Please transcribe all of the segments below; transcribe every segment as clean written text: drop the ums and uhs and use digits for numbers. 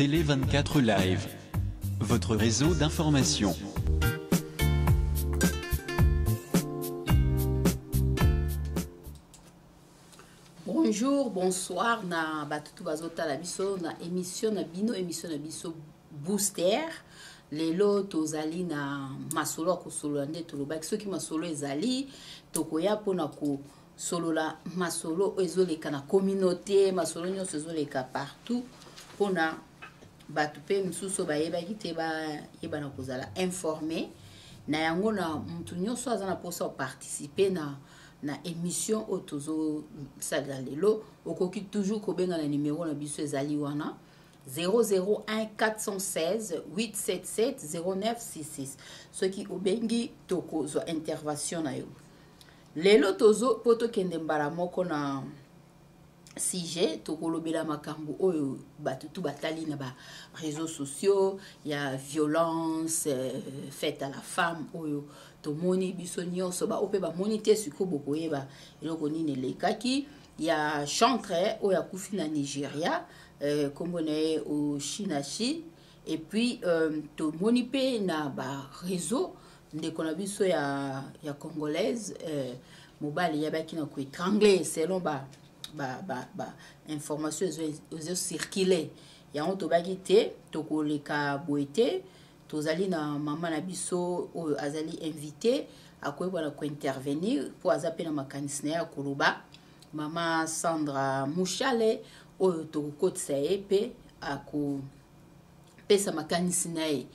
Télé 24 Live, votre réseau d'information. Bonjour, bonsoir na batutu bazota la biso na émission na biso Booster. Lelo tozali na masolo ko solo nde tolobaki soki masolo ezali tokoya pona ko solo la masolo ezoleka na communauté, masolo nyonso ezoleka partout pona batu pe msuso bayebaki te yebana kozala informé na yango na mtu nyonso azana posa participer na émission otozo sala lelo okoki toujours kobenga na numéro na biso ezali wana 001 416 877 0966 soki obengi tokozwa intervention na yo lelo tozo poto kende mbala moko na sujet tokolobela makambo oyo batutu batali na ba réseaux sociaux ya violence faite à la femme oyo tomoni biso nyonso ba ope ba monite siko bokoyeba eloko nini lekaki ya chantre oyo akufi na Nigeria kombo na ye au Shinashi et puis tomoni pe na ba réseau ndeko na biso ya congolaise mobali yabaki na ko étrangler selon ba information aux circuler ya on tobaki te tokoleka boete tozali na mama na biso oyo azali invité akoyeba na ko intervenir pour azape na makanisi na ya koloba mama Sandra Mushale oyo tokokotisa ye pe ako pesa makanisi na ye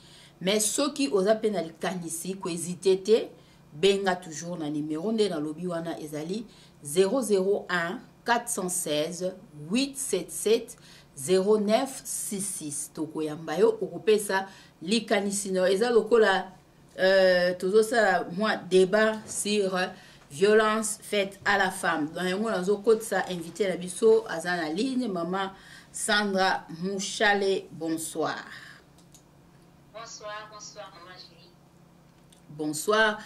mais soki ozape na likanisi ko hésiter te benga toujours na numéro nde na lobi wana ezali 001 416 877 0966 tokoyamba yo okopesa likanisi na eza lokola tozosala moi débat sur violence faite à la femme dans yango nazokotisa invité na biso aza na ligne maman Sandra Mushale. Bonsoir. Bonsoir maman Julie. Bonsoir.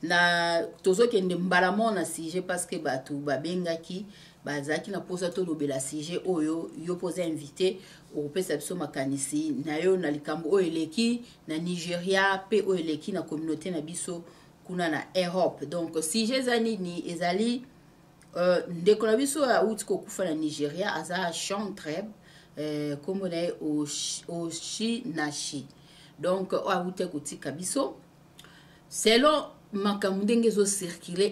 Na tozokende mbala mo na sujet parce que batu babengaki bazaki na posa to lobela sujet oyo yo posa invité o pesa biso makanisi na yo na likambo oyo eleki na Nigeria pe oyo eleki na communauté na biso kuna na Europe. Donc sujet zani ni ezali ndeko na biso ya uti ko kufa na Nigeria aza chantre comme na au Shinashi. Donc o uti ko tika biso selon makambo ndenge ezo circuler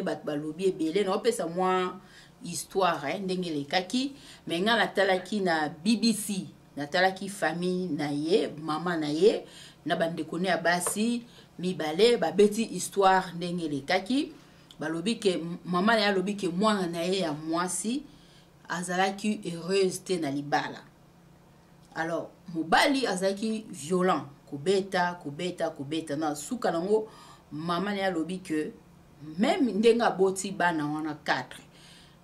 bat balobi ebele na opesa mwa histoire ndenge lekaki mais nga natalaki na BBC natalaki famille na ye mama na ye na bandeko ne ya basi mibale babeti histoire ndenge lekaki balobi ke mama na ye alobi ke mwana na ye ya mwasi azalaki heureuse te na libala alors mobali azalaki violent kubeta na suka nango mama ne alobi que même ndenga boti bana wana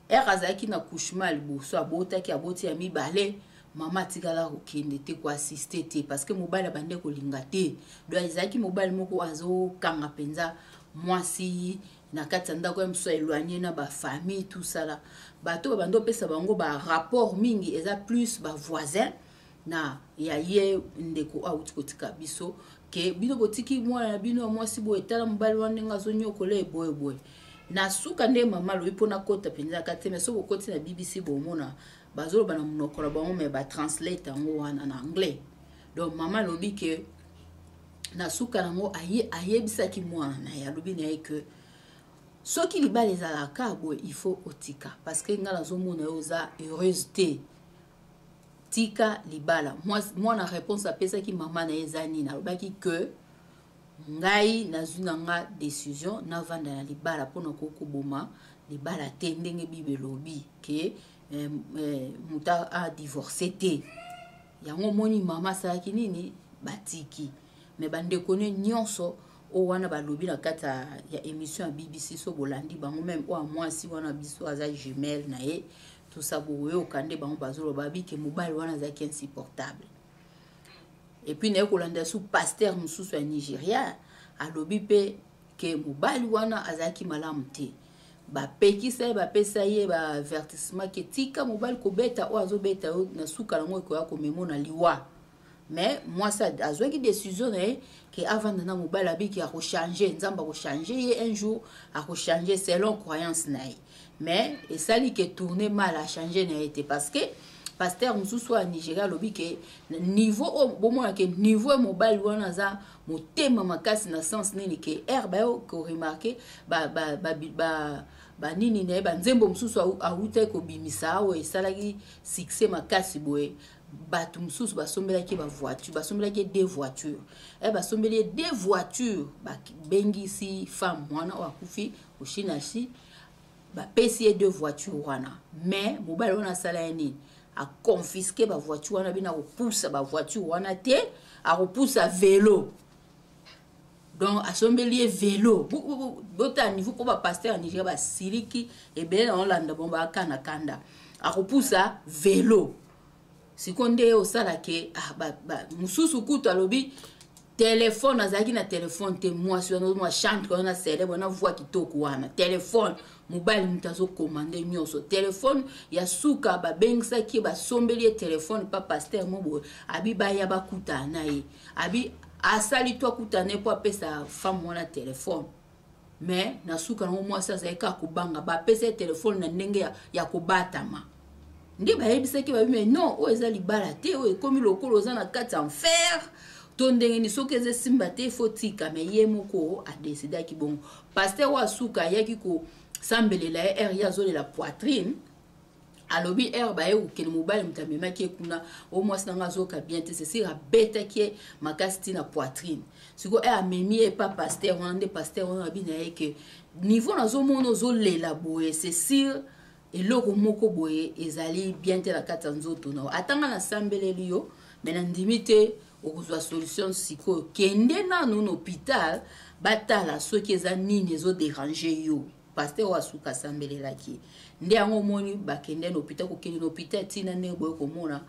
4 azaki na couchement liboso aboti ya mibale mama tikala kokende te ko assister te parce que mobali bande ko linga te do azaki mobali moko azo kanga penza mwasi na kati ndako ya mso éloigné na ba famille tout ça là bato bando pesa bango ba rapport mingi eza plus ba voisin na ya ye ndeko auti kotika biso ke bino botiki mwana bino mwasi bo etala mobali wana ngazo nyokola boy na suka nde mama lo ipona kota penza kate mais so kokoti na BBC bo mona bazolo bana munokola bango me ba translate ngo wana na anglais donc mama lobi ke na suka nango ayebisa ki mwana na ya lobi na ke soki libala ezalaka boy il faut otika parce que ngala zo mona yoza heureuse te tika libala moi na réponse apesa ki mama na ezani na lobaki que ngai nazuna nga décision na vanda na libala pona kokoboma libala te ndenge bible lobi ke muta a divorcé te yango moni mama salaki nini batiki mais bande kone nyonso o wana balobi na kata ya émission ya BBC so bolandi bango même o mwasi wana biso aza jumelle na ye tout ça boye okande bango bazolo babi ke mobali wana zaki insupportable et puis na kolanda sous pasteur mususu ya Nigeria alobi pe ke mobali wana azaki malamu te bapekisa ye bapesa ye baavertissement ke tika mobali kobeta oyo azobeta oyo na suka nango ekoya komemo na liwa. Mais mwasi azwaki décision na ye ke avanda na mobali abiki akochange, nzambe akochange ye un jour, akochange selon croyance na ye. Mais esali ke tourner mal a changer na ye te parce que pasteur mosusu à Nigeria lobi ke niveau bomona ke niveau mobile wana za motema makasi na sens nini ke ba ko remarquer ba nini na ba nzembo mosusu auta ko bimisa o esalaki succès makasi boye batu mosusu basombelaki ba voiture basombelaki deux voitures basombeli deux voitures bengisi femme wana akufi oshinashi bapesi deux voitures wana mais mobile wana sala nini a confisqué ba voiture wana bina repousse ba voiture wana te a repousse à vélo donc a sombelier vélo bota niveau pour ba pasteur en Nigeria ba siliki et ben on landa bomba kana kanda a repousse à vélo sikonde o sala ke mususu kutu alobi téléphone azaki na téléphone te moi sur moi chante on a célèbre on voix kitoko wana téléphone mobile mutazo commander nyonso téléphone ya suka ba bengisa ki ba sombeli téléphone pa pasteur mobo abi ba ya ba kutana ye abi asali to kutana po pesa femme wana téléphone mais na suka no moi ça ka kubanga ba pesa téléphone na ndenge ya kobatama ndi ba yebisa ki ba mais non o ezali balate o ekomi lokolo za na kati enfer tondenge ni soki eze simba te fotika me ye moko a décidé ki bon pasteur wa suka yaki ko sambelela ya la poitrine alobi ba ye ukene mobile mtamema ki kuna o mwasi nanga zoka bien te c'est sira beta ki makasti na poitrine siko amemi e pa pasteur wande pasteur wana bina ke niveau na zo mono zo lela boye c'est sûr eloko moko boye ezali bien te la kata nzoto na atanga na sambeleli yo mena ndimite okozwa solution siko kende na no hôpital batala soki eza nini ezo déranger yo pasteur wa suka sambelela ki nde ango moni bakende na hôpital ko kende na hôpital tina ne boye ko mona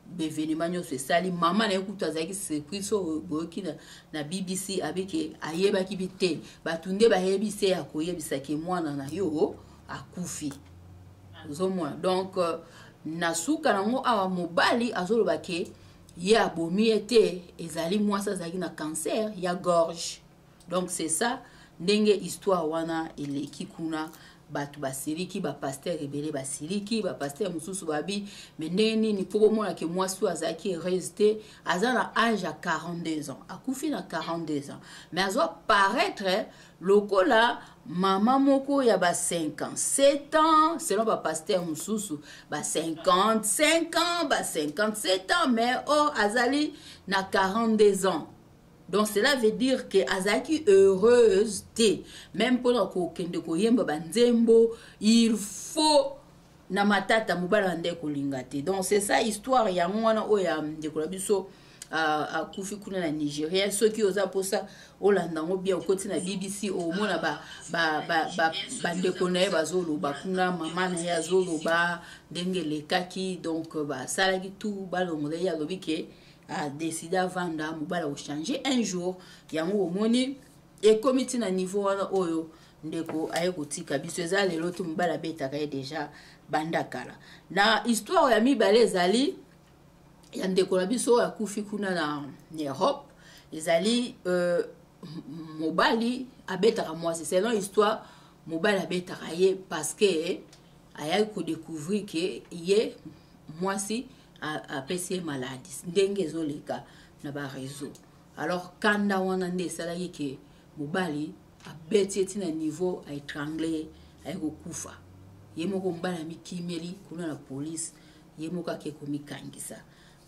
bevenima nyonso esali mama na ekuta azaki surprise so boyoki na BBC abike ayebaki bite batunde bayebise ya koyebisa ke mwana na yo akufi zomona donc na suka nango awa mobali azoloba ke ya bomi été ezali mwasi azali na cancer ya gorge donc c'est ça ndenge histoire wana eleki kuna batu basiriki ba pasteur ebele basiriki ba pasteur mususu babi mais ndenge nini po mona ke mwasi azaki resté azana âge à 42 ans akufi na 42 ans mais azo paraître lokola mama moko ya ba 57 ans selon ba pasteur mususu ba 55 ans ba 57 ans mais azali na 42 ans. Donc cela veut dire que azaki heureuse te même pour ko kende ko yemba banzembo il faut na matata mobala nde ko lingate. Donc c'est ça histoire ya ngwana o ya ndeko biso a kufi kuna na Nigeria soki oza posa olanda ngo bien okoti na BBC o mona ba ndeko na bazolo ba kuna mama na ya zolo ba dengele kaki donc ba salaki tout ba lo mole ya lobike a décidé à vendre mobile au changer un jour yango omoni et comité na niveau wana oyo ndeko ayeko tika biso eza lelo to mobile beta ka déjà banda kala na histoire ya mibale ezali ya ndeko la biso ya kufi kuna na Europe ezali mobile abeta ka moi c'est une histoire mobile abeta ka ye parce que ayako découvrir que ye moi si a PC maladie ndenge zoleka na ba réseau alors kanda wana nde sala yeke mobali a beti na niveau a étrangler a kokufa yemoko mbala mikimeli kuna na police yemoka ke komikangisa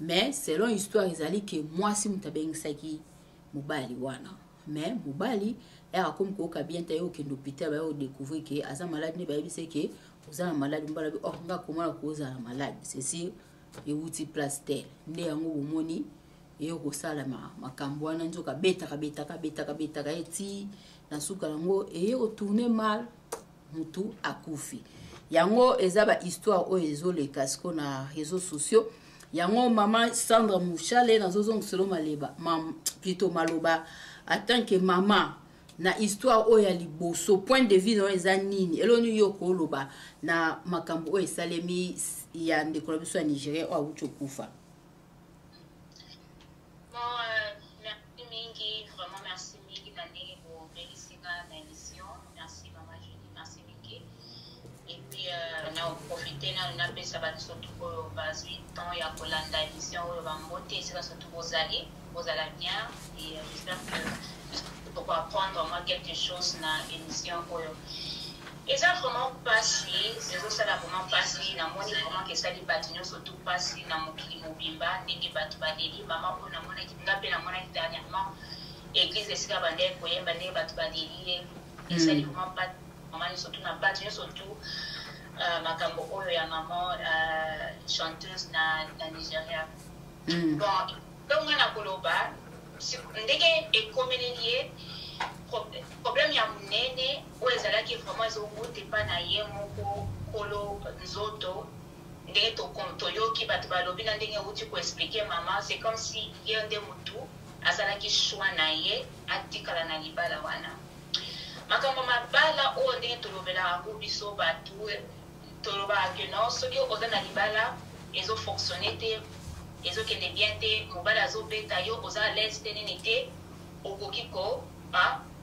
mais selon histoire ezali ke mwasi mutabengisaki mobali wana mais mobali era comme ko ka bien tayo ke l'hôpital ba découvrir que aza malade ne ba yebise ke oza malade mbala bi nga komona ko oza malade c'est sûr et outil plaster nde yango bomoni eyo kosala makambo wana nzoka betaka eti na suka yango eyo tourner mal mutu akufi yango ezaba histoire o ezoleka siko na réseaux sociaux yango mama Sandra Mouchale na zozong selo maleba plutôt maloba en tant que maman na histoire oyo ya liboso point de vue no eza nini eloni yo koloba na makambo oyo esalemi ya ndeko na biso ya Nigeria oyo awuti okufa. Merci mingi, vraiment merci mingi na ndenge bobelisika na émission. Merci Maman Julie, merci mingi. Et puis na profiter na pesa ba surtout ko bazwi temps ya kolanda émission oyo ba mbote esika surtout bozala bien et j'espère que pour apprendre moi quelque chose na émission oyo. Et ça vraiment passé, c'est ça là vraiment passé na moni vraiment que ça li batinyo surtout passé na mokili mobimba ndenge batu badeli mama ona mona kinga pe na mona dernièrement église esika bande koyemba ndenge batu badeli et ça li vraiment pas maman surtout na batinyo surtout makambo oyo ya maman chanteuse na Nigeria. Bon donc na koloba ndenge ekomeli problème ya munene oyo ezalaki vraiment ezokuta epa na ye moko kolo nzoto ndenge toyoki bato balobi na ndenge euti koexplike mama c'est comme si ye nde mutu azalaki shwa na ye atikala na libala wana makambo mabala oyo ndenge tolobelaka ko biso bato tolobaka ke non soki oza na libala ezofonctionne te ezokende bien te mobali azobeta yo oza à l'aise te nini te okoki ko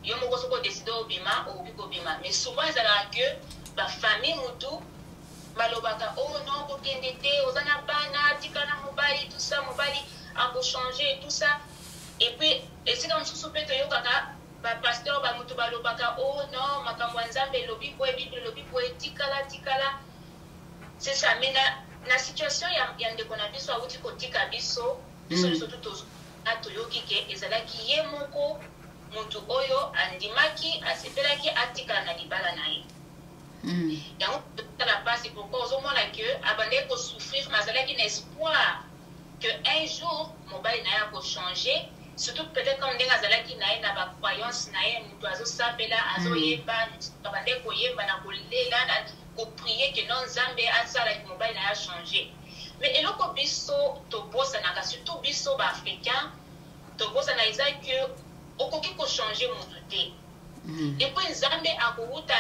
yo moko soko décider obima okoki kobima mais souvent ezalaka que bafamille mutu balobaka oh non kokende te oza na bana tika na mobali tout ça mobali akochanger tout ça et puis esika mosusu mpe toyokaka bapasteur bamutu balobaka oh non makambo ya nzambe elobi boye bible elobi boye tikala c'est ça mais na situation ya ndeko na biso awuti kotika biso biso tout toyoki ke ezalaki ye moko mutu oyo andimaki asepelaki atikala na libala na ye yango totala pasi pourquoi ozomona ke abandaki kosouffrir mazalaki na espoir que un jour mobali na ye akochanger surtout peut-être comme ndenge azalaki na ye na bacroyance na ye mutu azosambela azoyeba abandaki koyemba na kolela na koprie ke non nzambe asalaki mobali na ye achanger mais eloko biso tobosanaka surtout biso baafricain tobosana eza ke okoki kochanger mutu te et puis nzambe akouta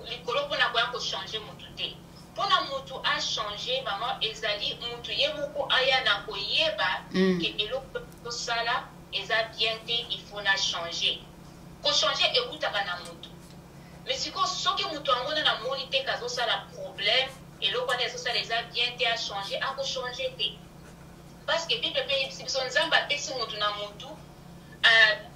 likolo mpona koya kochanger mutu te mpona mutu achanger mama ezali mutu ye moko aya na koyeba ke eloko tosala eza bien te il faut na changer kochanger ekutaka na mutu mais sikoyo soki mutu yango na moni te kazosala problème eloko wana ezosala eza bien te achanger akochanger te parce que bible mpe yebisi biso nzambe apesi mutu na mutu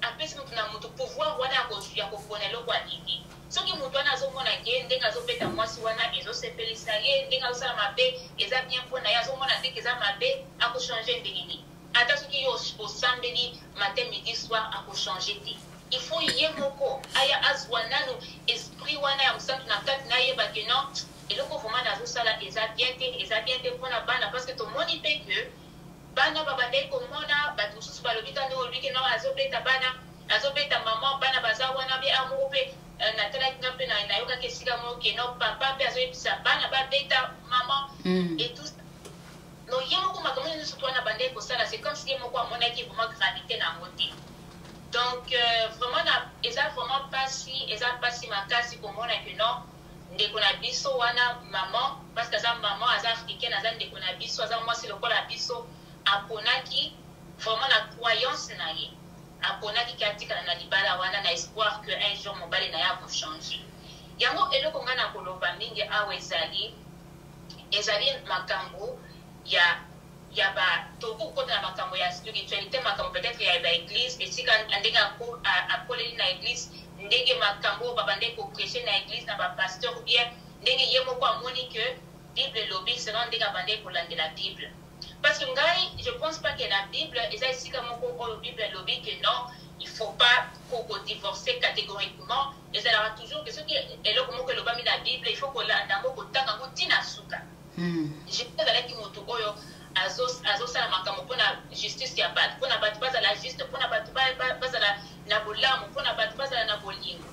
apesi mutu na mutu pouvoir wana ya kopona eloko alingi soki mutu wana azomona ye ndenge azobeta mwasi wana ezosepelisa ye ndenge azosala mabe eza bien mpona ye azomona ndenge eza mabe akochange ndenge ata soki yo osambeli matin midi soir akochange te il faut ye moko aya azwa nanu esprit wana ya mosantu na kati na yeba ke non eloko vraiment nazosala eza bien te mpona bana parce que tomoni mpe ke bana babandaki komona bato mosusu balobi tande olobiki no azobeta bana azobeta mama bana baza wana mpe amoko mpe natalaki nga mpe nayokaki esika moko ke no papa mpe azoyebisa bana babeta mama et tout no ye moko makambo nyonso to wana bandaki kosala c'est comme si ye moko amonaki vraiment gravité na yango te donc vraiment eza vraiment pasi makasi komona ke non ndeko na biso wana mama parce que aza mama aza africaine aza ndeko na biso aza mwasi lokola biso aponaki vraiment na croyance na ye aponaki ki atikala na libala wana na espoir que un jour mobali na ye akochange yango eloko nga na koloba mingi awa ezali makambo ya tokokota na makambo ya spiritualité makambo peut-être ya baeglise esika ndenge akoleli na église ndenge makambo babandeki koprêche na église na bapasteur ou bien ndenge ye moko amoni que bible elobi selon ndenge abandeki kolandela bible parce que ngai je pense pas que la bible eza esika moko oyo bible elobi que non il faut pas divorcer catégoriquement ezalaka toujours que soki eloko moko elobami na bible il faut kolanda yango kotanga yango ntina suka ezalaki moto oyo azosala makambo mpona justice ya bato mpona bato bazala juste mpona bato bazala na bolamu mpona bato bazala na bolingo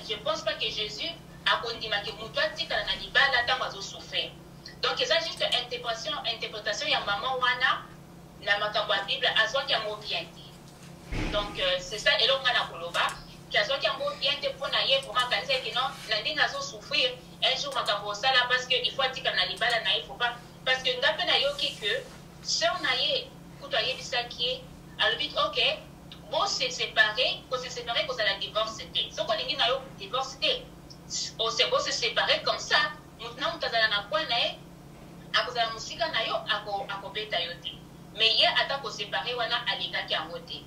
je pense pas que jésus akondimaki moto atikala na libala ntango azosouffrir donc eza juste interprétation ya mama wana na makambo ya bible azwaki yango bien te donc c'est ça eloko nga na koloba qui a bien te pour naïe pour ma cancer que non la ndinga zo souffrir un jour makambo ça là parce que il faut dire que na libala naïe faut pas parce que ndape na yo que si on naïe kutoyer bisa qui alors vite OK bon c'est séparé qu'on se séparer qu'on a la divorce c'était so ko lingi na yo divorce c'était on se bon se séparer comme ça maintenant on tazala na kwa naïe akozala musika na yo ako beta yo te mais hier ata ko séparer wana alika ki amote.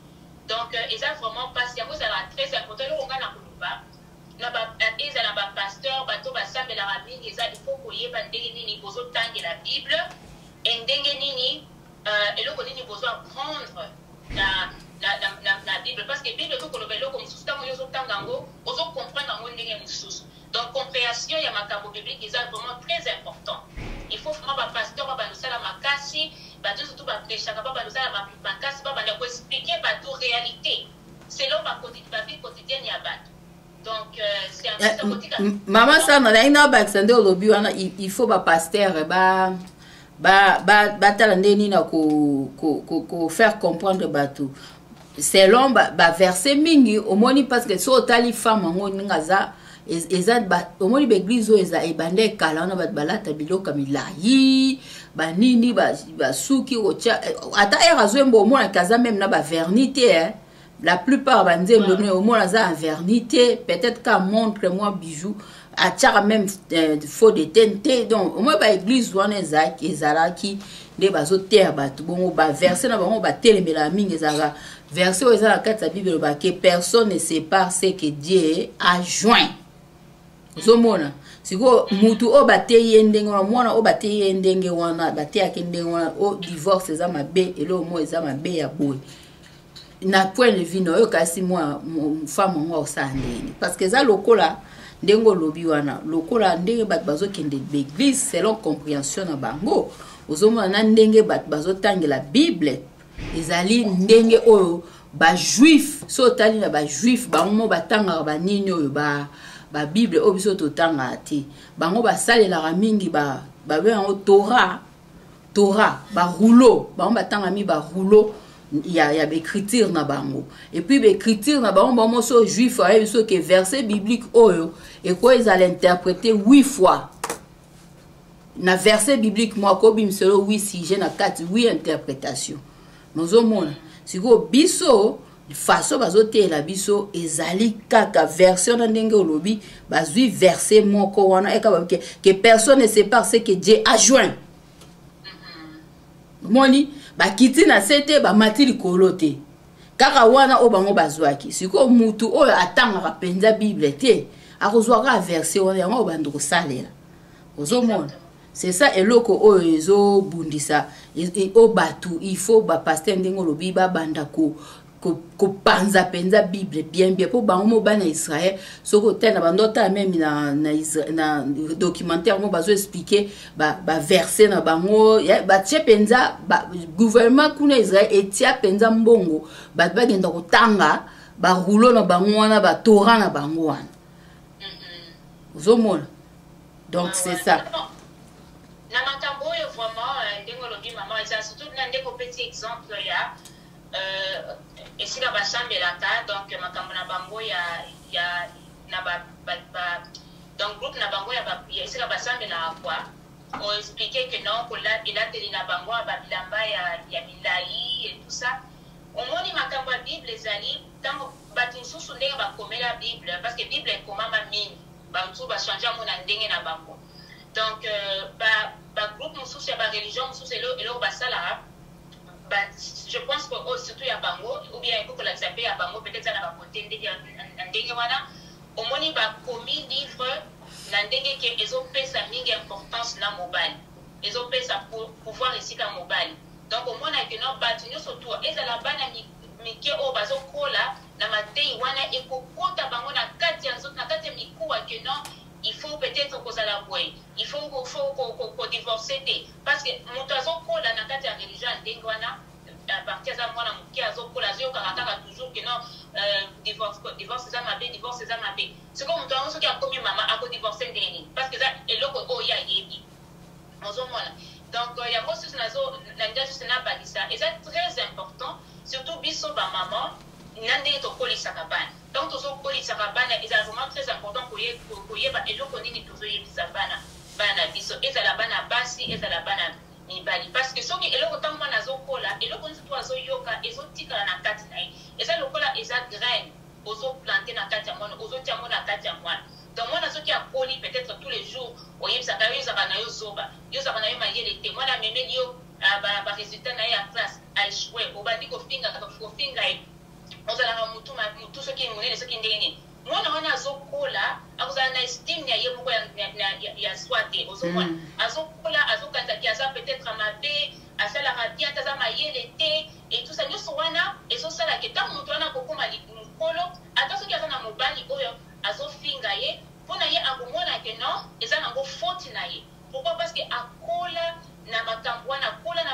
Donc, ils ont vraiment passé, vous avez très important, on a la couloir, ils ont un pasteur, bateau, basam, la rabine, il faut qu'on y ait un déni, besoin de temps de la Bible, et déni, et le connaît, besoin de prendre la Bible, parce que la Bible, tout le vélo, comme sous temps, ils ont temps d'ango, ils ont comprendre en une sous. Donc, compréhension, il y a ma cabo biblique, ils sont vraiment très important. Il faut vraiment un pasteur, un salam à casser, surtout un prêcheur, un salam à casser, un expliquer la réalité. C'est là où la vie quotidienne y a battu. Donc, c'est un peu politique. Maman, ça, il faut un pasteur, faire comprendre bateau. Selon verset mingi, au moins parce que so tali femme en ngaza. Eza omoni beglizo eza ebande kala na bat balata biloka milayi banini basuki ocha ata erazwembo omona kaza même na ba vernité la plupart banzembo omona za vernité peut-être qu'à montre moi bijoux atchara même faux de tente donc omona ba église wana ezalaki nde bazoteya bato bongo ba verset na bango ba telemela mingi ezala verset eza na kati ya Bible ba que personne ne sépare ce que Dieu a joint. Zomona siko mutu o bateye ndenge wana mwana o bateye ndenge wana bateya ke ndenge wana o divorce za mabe elo mo za mabe ya boy na point de vue no yo kasi moi femme ngo osandeni parce que za lokola ndengo lobi wana lokola ndenge bat bazokende l'église selon compréhension na bango ozomona na ndenge bat bazotangela Bible ezali ndenge oyo ba juif so tali na ba juif bango batanga ba nini oyo ba Bible obiso totanga ati bango basalelaka mingi ba en Torah ba rouleau bango batanga mi ba rouleau ya écriture na bango et puis écriture na bango so juif a biso que verset biblique oyo et quoi ils allaient interpréter 8 fois na verset biblique moi ko bimselo 8 sujet na 4 8 interprétation mozomona siko biso façon bazote la biso ezali kaka version na ndenge olobi bazui verset moko wana eka que personne ne sépare ce que Dieu a joint moni bakiti na sete ba matili kolote kaka wana o bango bazwaki siko mutu oyo atanga penza Bible te akozwaka verset wana yango bando ko salela ozomona c'est ça eloko oyo ezo bundisa o batu il faut ba pasteur ndenge olobi ba banda ko panza penza Bible bien pour bango bana Israël soko tena bandota même na documentaire mo bazo expliquer ba verset na bango ba penza gouvernement kuna Israël etia penza mbongo ba bagenda ko tanga ba rouleau na bango wana ba Torah na bango wana zomona donc c'est ça na makambo yo vraiment ndengolo bi maman ça surtout na ndeko petit exemple ya et si la bassambe la ta donc makambo na bango ya na ba donc groupe na bango ya si la bassambe la quoi on expliquait que non pour là il a télé na bango ba bilamba ya milai et tout ça on moni makambo ya Bible ezali tango batu susu ndenge ba komela Bible parce que Bible est comment ma mine ba tout ba changer mon ndenge na bango donc ba groupe mususu ya ba religion mususu elo ba sala je pense que surtout ya bango ou bien pour la saper ya bango peut-être ça na ba côté ndenge wana au moni ba commis livre na ndenge ke ezopesa mingi importance na mobile ezopesa pour pouvoir ici ka mobile donc au mona que non ba tunyo surtout ezala bana mike o bazokola na matei wana ekokota bango na kati ya nzoto na kati ya mikuwa que non il faut peut-être que ça la voie il faut qu'on divorcer parce que moto azokola na kati ya religion ndenge wana à partir de moi na muki azokola zo kaka toujours que non divorce ça mabe divorce ça mabe c'est comme moto azo qui a commis maman a ko divorcer ndenge parce que ça eloko o ya yebi ozomona donc il y a aussi na juste na balisa et c'est très important surtout biso ba maman nande to kolisa kabana donc tozokolisaka bana ezala vraiment très important koyeba eloko nini tozoyebisa bana na biso ezala bana basi ezala bana mibali parce que soki eloko ntango mwana azokola eloko nisi to azoyoka ezotikala na kati na ye eza lokola eza graine ozoplante na kati ya mwana ozotia yango na kati ya mwana donc mwana soki akoli peut-être tous les jours oyebisaka yo yozaka na yo zoba yozaka na yo mayele te mwana amemeli yo baresultat na ye ya classe aéchoué obandi kofinga ye ozalaka mutu soki monene soki ndenge nini mwana wana azokola akozala na estime ya ye moko ya soi te ozomona azokola azokanzaki aza peut-être mabe asalaka bien te aza mayele te et tout ça nyonso wana ezosalaka ntango moto wana akokoma mokolo ata soki aza na mobali oyo azofinga ye mpona ye akomona ke non eza nango faute na ye pourquoi parce que akola na makambo wana akola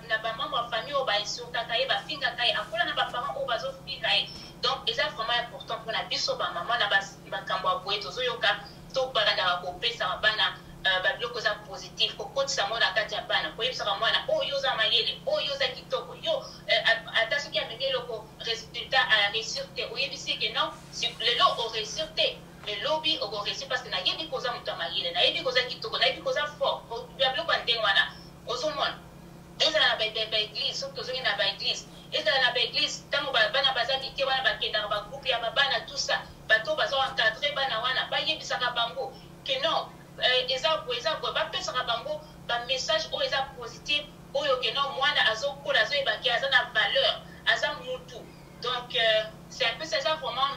na bamambo ya famille oyo bainsultaka ye bafingaka ye akola na baparent oyo bazofinga ye donc eza vraiment important mpona biso bamama na makambo ya boye tozoyoka to bakandaka kopesa bana babiloko eza positif kokotisa mwana na kati ya bana koyebisaka mwana oyo oza mayele oyo oza kitoko yo ata soki amemi eloko résultat aréussir te oyebisi ke non lelo oréussir te elobi okoréussir parce que nayebi koza moto ya mayele nayebi koza kitoko nayebi koza fort babiloko ya ndenge wana ozomona ezala na baeglise soki tozongi na baeglise ezala na baeglise ntango bana baza mike wana bakendaka bagroupe ya babana tout ça bato bazoencadre bana wana bayebisaka bango ke non eza boye bapesaka bango bamessage oyo eza positif oyo ke non mwana azokola azoyebaki aza na valeur aza mutu donc c'est un peu ça eza vraiment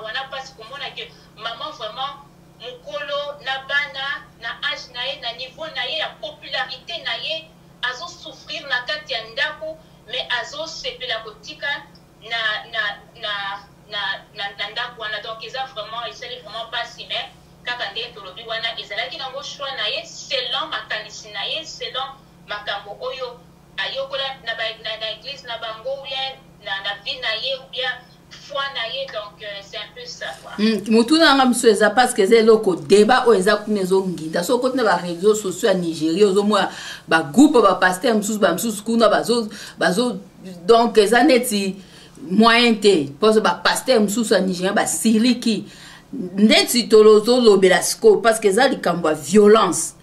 wana mpasi komona ke maman vraiment mokolo na bana na age na ye na niveau na ye ya popularité na ye azosouffrir na kati ya ndako mais azosepela kotika na ndako wana donc eza vraiment esali vraiment mpasi mais kaka ndenge tolobi wana ezalaki nango choix na ye selon makanisi na ye selon makambo oyo ayokola na église na bango ou bien na vie na ye ou bien foi na ye donc c'est un peu ça quoi mutu nanga miso eza parce que eza eloko débat oyo eza kuna ezonginda so okoti na baréseau sociaux ya Nigeria ozomona bagroupe bapaster mosusu bamisusu kuna bazo donc eza neti moyen te parce bapaster mosusu ya Nigeria basiliki ndeti tolobela sikoyo parce que eza likambo ya violence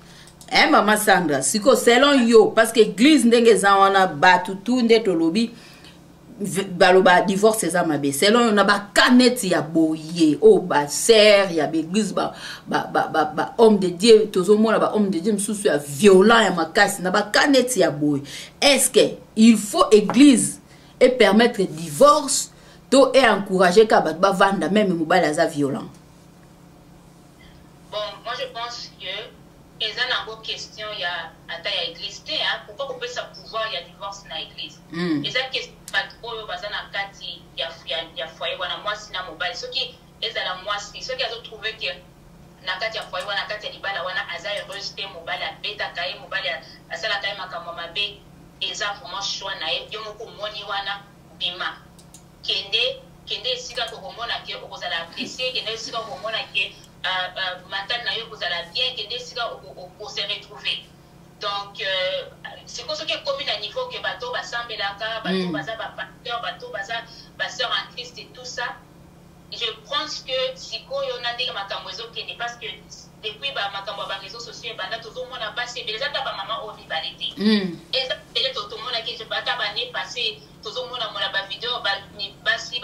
mama Sandra sikoyo selon yo parce que église ndenge eza wana bato tu nde tolobi baloba divorce eza mabe selon na bakaneti ya boye o baser ya baeglise ba homme de Dieu tozomona ba homme de Dieu msusu ya violent ya makasi na bakaneti ya boye est-ce que il faut église et permettre divorce to et encourager ka bato bavanda même mobali aza violent? Bon, moi je pense que eza nango question ya ata ya église te pourquoi qu'on peut sa pouvoir ya divorce na église eza question bato oyo baza na kati ya foyer wana mwasi na mobali soki ezala mwasi soki azotrouve ke na kati ya foyer wana kati ya libala wana aza heureuse te mobali abetaka ye mobali asalaka ye makambo mabe eza vraiment choix na ye yo moko omoni wana bima kende esika kokomona ke okozala apprécié kende esika kokomona ke mental na yo kozala bien kende esika okose retrouver donc c'est comme ça que comme à niveau que bateau basambelaka bateau baza bapasteur bateau baza baseur en Christ et tout ça je pense que sikoyo na ndenge makambo ezokende parce que depuis makambo ya réseaux sociaux banda tozomona basi ebeleza ta bamama oyo mibale te eza pele totomona ke bata bane passé tozomona mona bavideo basi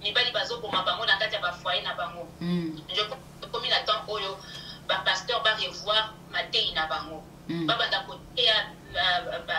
mibali bazoboma bango na kati ya bafoyer na bango je pense que comme na temps oyo bapasteur barevoir matei na bango babanda koteya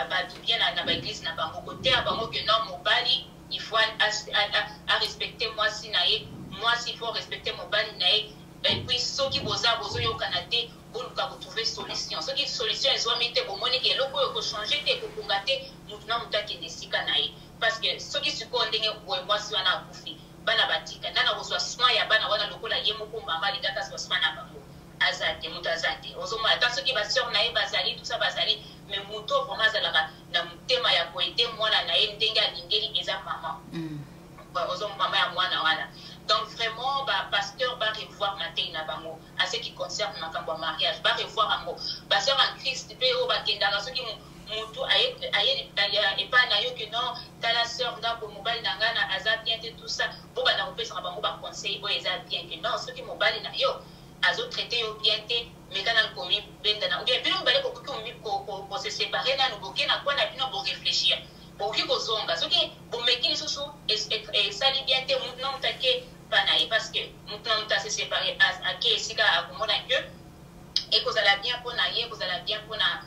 badubien na baeglise na bango koteya bango ke non mobali il faut à respecter mwasi na ye mwasi il faut respecter mobali na ye et puis soki bozoyokana te boluka kotrouver solution soki solution ezwami te bomoni ke eloko oyo kochange te kokunga te mutu na mutu akende esika na ye parce que soki sikoyo ndenge boye mwasi wana akufi bana batika nana kozwa soin ya bana wana lokola ye moko mama alingaka azwa soin na bango azate mutu azate ozomona ata soki baseur na ye bazali tout ça bazali mais mutu vraiment azalaka na motema ya koete mwana na ye ndenge alingeli eza mama ozomama ya mwana wana donc vraiment pasteur va revoir matei na bango à ce qui concerne makambo ya mariage va revoir yango baseur en Christ mpe oyo bakendaka soki mutu aye epai na yo ke non tala sœur ndako mobali na nga na aza bien te tout ça bo bana opesaka bango ba conseil oyo eza bien que non soki mobali na yo azo traité yo bien te mais kana komi bendana ou bien bino mibale ko se séparer nanu boke na kwa na bino bo réfléchir boki kozonga soki bomeki lisusu esali bien te mutu na mutu ake bana ye parce que mutu na mutu ase séparer ake esika akomona que ekozala bien mpona ye ekozala bien mpona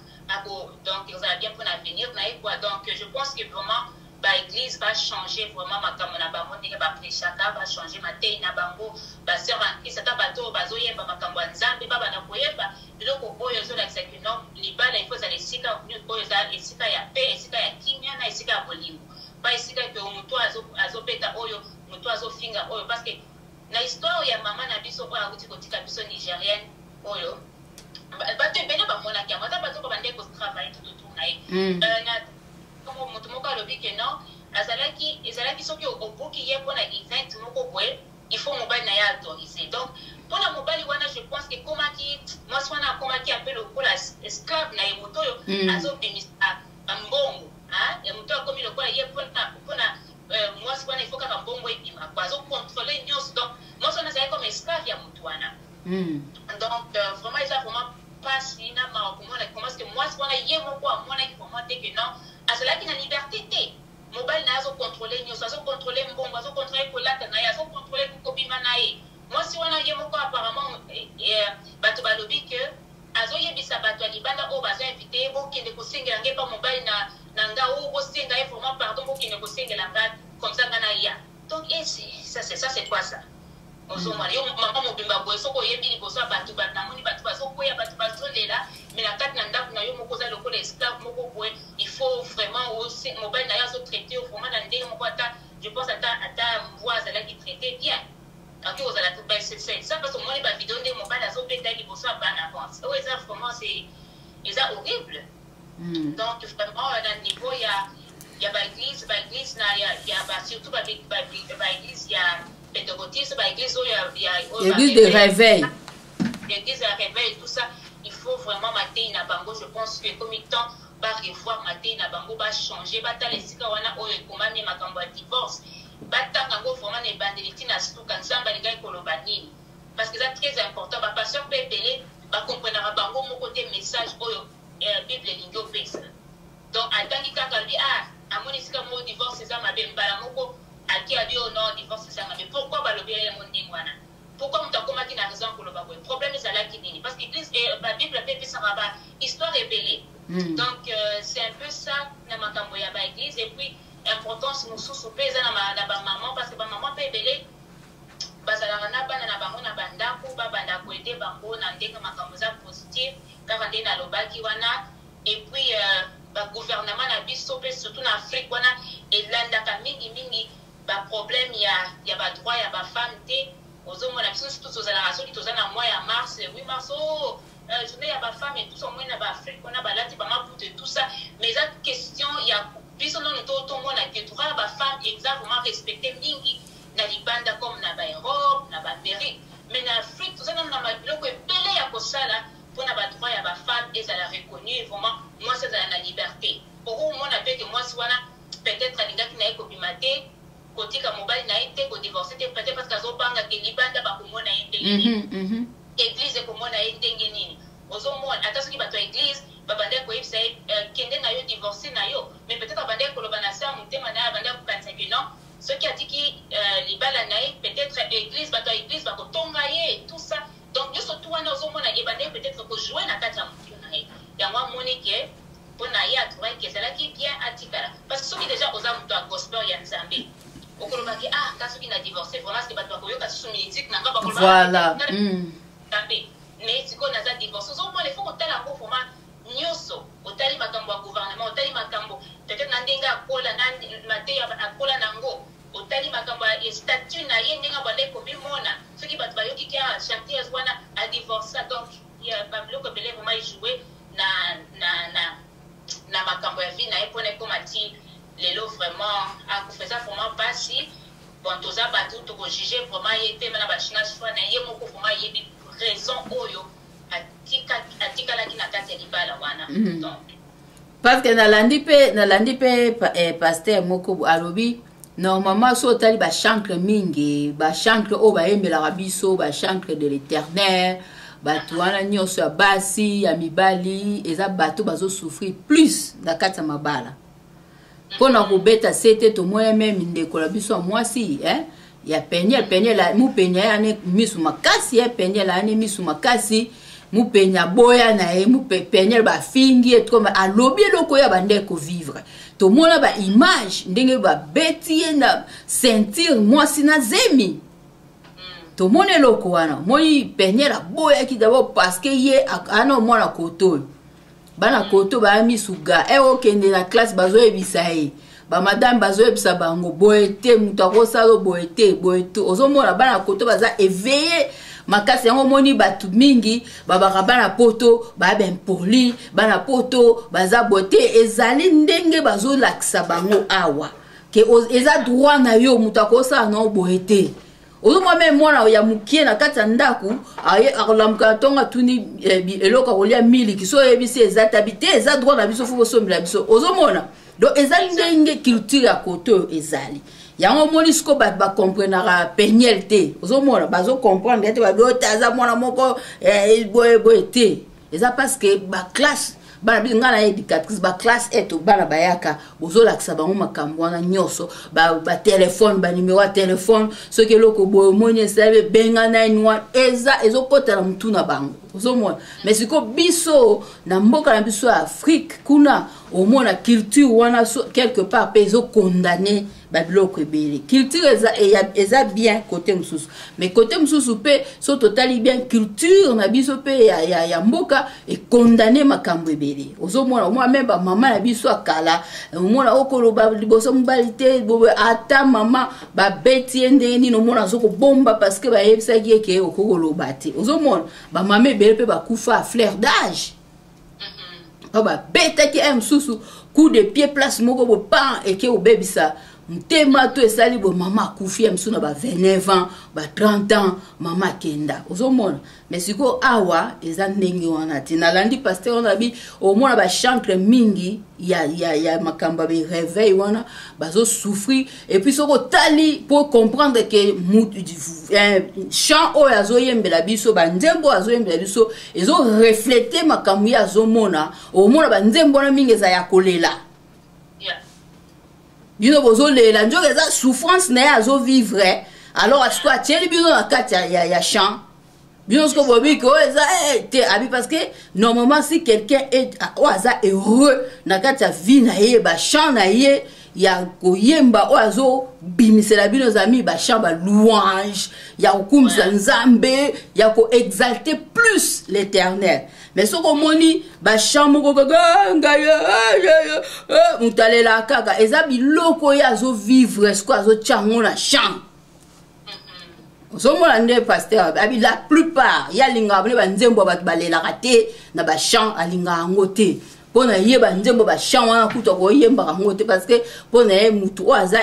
donc ekozala bien mpona avenir na ye quoi donc je pense que vraiment l'église va changer vraiment makambo na bango ndenge baprechaka va changer matei na bango baseur en Christ ata bato bazoyemba makambo ya nzambe babanda koyemba biloko oyo ezolakisa ke non libala ifo ezala esika oyo eza esika ya paix esika ya kimia na esika ya bolingo pa esika ke moto azobeta oyo moto azofinga oyo parce que na histoire ya mama na biso oyo akuti kotika biso nigérienne oyo bato ebele bamonaki yango ata bato babandeki kotravaille tututu na ye moto moko alobi ke non ezalaki soki obuki ye mpona event moko boye il faut mobali na ye autorisé donc mpona mobali wana je pense ke komaki mwasi wana akomaki ape lokola esclave na ye moto oyo azobimisa mbongo moto akomi lokola ye mpona mwasi wana il faut kaka mbongo ebima kwa azocontrôle nyonso donc mwasi wana azali comme esclave ya moto wana donc vraiment eza vraiment pasi na mawa komona parce que mwasi wana ye moko amonaki vraiment te ke non azalaki na liberté te mobali na azocontrôle nyonso azocontrôle mbongo azocontrôle kolata na ye azocontrôle kokobima na ye mwasi wana ye moko apparemment bato balobi ke azoyebisa bato ya libanda oyo bazoinvite ye bokende kosengela nge mpa mobali na nga oyo bosenga ye vraiment pardon bokende kosengela nga comme ça nga na ya donc ça c'est quoi ça ozomona yo mama mobimba boye soki oyebi liboso ya bato namoni bato bazokwea bato bazolela mais na kati na ndako na yo moko oza lokola esclave moko boye il faut vraiment mobali na yo azotraité yo vraiment na ndenge moko ata je pense ata mvoi azalaki traité bien akoki kozala ça parce que omoni bavideo ndenge mobali azobeta liboso ya bana avance oyo eza vraiment eza horrible donc vraiment na niveau ya baeglise na surtout baeglise ya pédagogiste baeglise oyo église de réveil l'église de réveil tout ça il faut vraiment matei na bango je pense que comme temps ba revoir matei na bango ba changer batala esika wana oyo ekomami makambo ya divorce batanga ngo vraiment na ebandeli ntina situka nzambe alingai koloba nini parce que c'est très important bapasteur mpe ebele bakomprenaka bango moko te message oyo bible elingi opesa donc atangi kaka alobi amoni esika moko divorce eza mabe mbala moko aki abi o non divorce eza mabe pourquoi balobi yango ndenge wana pourquoi mutu akomaki na raison koloba boye problème ezalaki nini parce que babible mpe epesaka bahistoire ebele donc c'est un peu ça na makambo ya baeglise et puis importance mosusu mpe eza na bamaman parce que bamaman mpe ebele bazalaka na bana na bango na bandako babanda koede bango na ndenge makambo eza positive kaka nde nalobaki wana et puis bagouvernement na biso mpe surtout na afrique wana elandaka mingimingi baproblème ya badroit ya bafemme te ozomona biso surtout tozalaka soki toza na mois ya mars 8 mars journée ya bafemme et tout ça omoi na baafrique wana balati bamaputa et tout ça mais eza question ya biso nono tomona ke droit ya bafemme eza vraiment respecté mingi na libanda comme na baeurope na baamérique mais na afrique toza nano na mabiloko ebele ya kosala mpona badroit ya bafemme ezala reconnu vraiment mwasi ezala na liberté okomona mpe ke mwasi wana peut-être alingaki na ye kobima te kotika mobali na ye te kodivorce te peut-être parce que azobanga ke libanda bakomona ye ndenge nini église ekomona ye ndenge nini ozomona ata soki bato ya église babandaki koyebisa ye kende na yo divorce na yo mais peut-être abandaki koloba na se ya motema na ye abandaki kokanisa ke non soki atiki libala na ye peut-être église bato ya église bakotonga ye tout ça donc nyonso tu wana ozomona ebandaki peut-être kojoue na kati ya motu na ye yango amoni ke mpo na ye atrouvaki ezalaki bien atikala parce que soki déjà oza moto ya gospel ya nzambe okolobaki ka soki na divorce vraiment ce bato bakoyoka susu ministre na nga bakolobaa nzambe mais sikoyo naza divorce ozomona ifo kotala yango vraiment nyonso otali makambo ya gouvernement otali makambo peut-être na ndenge akola na mateyi akola nango otali makambo ya statut na ye ndenge abanda ekomimona soki bato bayoki ke chanteuse wana adivorca donc babiloko ebele vraiment ejoue na makambo ya vie na ye mpona ekoma ti lelo vraiment akufeza vraiment mpasi bon toza bato tokojuge vraiment ye te na bachina choix na ye moko vraiment yebi raison oyo atikalaki na kati ya libala wana donc parce que nalandi pe pasteur moko alobi Normalement, so tali ba chancre mingi, ba chancre o ba embela rabiso, ba chancre de l'Éternel, ba tuana nyonso ya basi, ya mibali, eza bato bazo souffrir plus na kati ya mabala. Pona kobeta sete to moya même ndeko la biso mwasi, ya penye la mu penye ya ne misu makasi, ya penye la ne misu makasi, mu penya boya na e mu penye ba fingi et comme a lobby loko ya bandeko vivre. To mona ba image ndenge ba beti na sentir mwasi na zemi. To mona loko wana moi penye la boya ki d'abord parce que ye ana mona koto. Bana koto ba misuga e okende na classe bazo ebisa e. Ba madame bazo ebisa bango boete mutako salo boete ozo mona bana koto baza éveillé makasi yango moni batu mingi babaka bana poto ba ben poli bana poto baza bote ezali ndenge bazo lakisa bango awa ke eza droit na yo mutako sala no boete ozo même mwana ya mukie na kati ndaku akolamuka tonga tuni eloka kolia mili kiso ebisi eza tabite eza droit na biso fuko sombela biso ozo mona donc ezali ndenge culture ya koto ezali yango moni siko ba comprendre penyelté ozo mona bazo comprendre ete ba dotaza mwana moko boete eza parce que ba classe bana ngana éducatrice ba classe eto bana bayaka ozo lakisa bango makambo wana nyoso ba téléphone ba numéro ya téléphone ce que loko boyo moni sabe benga 91 eza ezokota na mutuna bango ozo mona mais siko biso na mboka na biso ya Afrique kuna au moins la culture wana quelque part peso condamné babiloko ebele culture eza bien côté mususu mais côté mususu pe so totali bien culture na biso pe ya mboka e condamné makambo ebele ozomona moi même ba mama na biso akala omona okoloba liboso mbalite bobe ata mama ba beti ndenge nino mona zoko bomba parce que ba yebisa kieke okoloba te ozomona ba mama ebele pe bakufa à fleur d'âge ba beta ki msusu coup de pied place moko bo pan et ke obebisa mtema to esali bo mama kufi msuna ba 29 ans ba 30 ans mama kenda ozomona mais siko awa eza ndenge wana tina landi pasteur on abi au moins ba chancre mingi ya makamba be réveil wana bazo souffrir et puis soko tali pour comprendre que chant o yazo yembela biso ba nzembo azo yembela biso ezo refléter makambo ya zomona au moins ba nzembo na mingi za ya kolela bino bozo lela njoka eza souffrance na ya zo vivre alors asko atieli bino na kati ya chant bino sko bobi ko eza te abi parce que normalement si quelqu'un est oaza heureux na kati ya vie na ye ba chant na ye ya koyemba oazo bimisela bino zami ba chant ba louange ya kokumisa nzambe ya ko exalter plus l'Éternel. Mais ce qu'on moni ba chambo kaka mutalela kaka ezabi loko ya zo vivre ce quoi zo chango na champ Somo ande pasteur abi la plupart ya linga bane ba nzembo ba balela kate na ba champ alinga ngote pona yeba nzembo ba champ wana kuto ko yemba ngote parce que pona mutu aza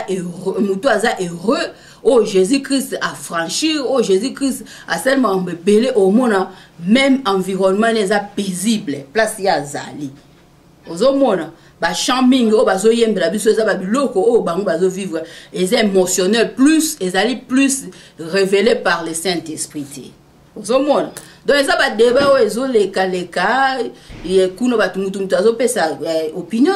heureux oh Jésus-Christ a franchi oh Jésus-Christ a seulement belé au monde même environnement n'est paisible place ya zali ozomona ba chambing o bazo yembela biso za ba biloko o bango bazo vivre et émotionnel plus ezali plus révélé par le Saint-Esprit ozomona donc ça ba débat o ezoleka leka et kuno batumutu mutazo pesa opinion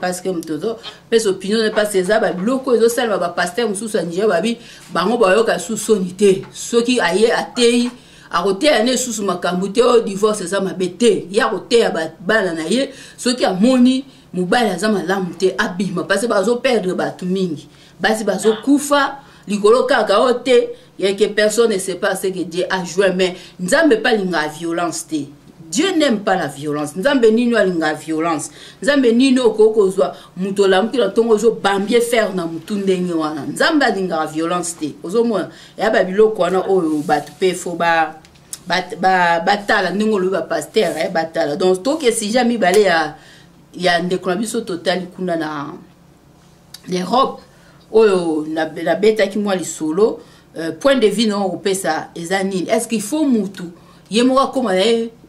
parce que mutazo pesa opinion ne pas ça ba biloko ezo salma ba pasteur mususu anje babi bango bayoka sous sonité soki aye atei akote ane susu makambo te o divorce za mabete ya kote ya bana na ye soki amoni mobali aza malamu te abima parce que bazo perdre batu mingi basi bazo kufa likolo kaka o te et que personne ne sait pas ce que Dieu a joué mais nzambe pas linga violence te Dieu n'aime pas la violence nzambe nino linga violence nzambe nino kokozwa mutola mukila tongo zo bambie faire na mutu ndenge wana nzambe linga violence te ozomona ya babiloko wana oyo batu pe fo batala ndingo lo ba pasteur batala donc to que si jamais balé ya ndekona biso total kuna na l'Europe oyo na beta ki moi li solo point de vue non opesa ezanini est-ce qu'il faut mutu yemoka koma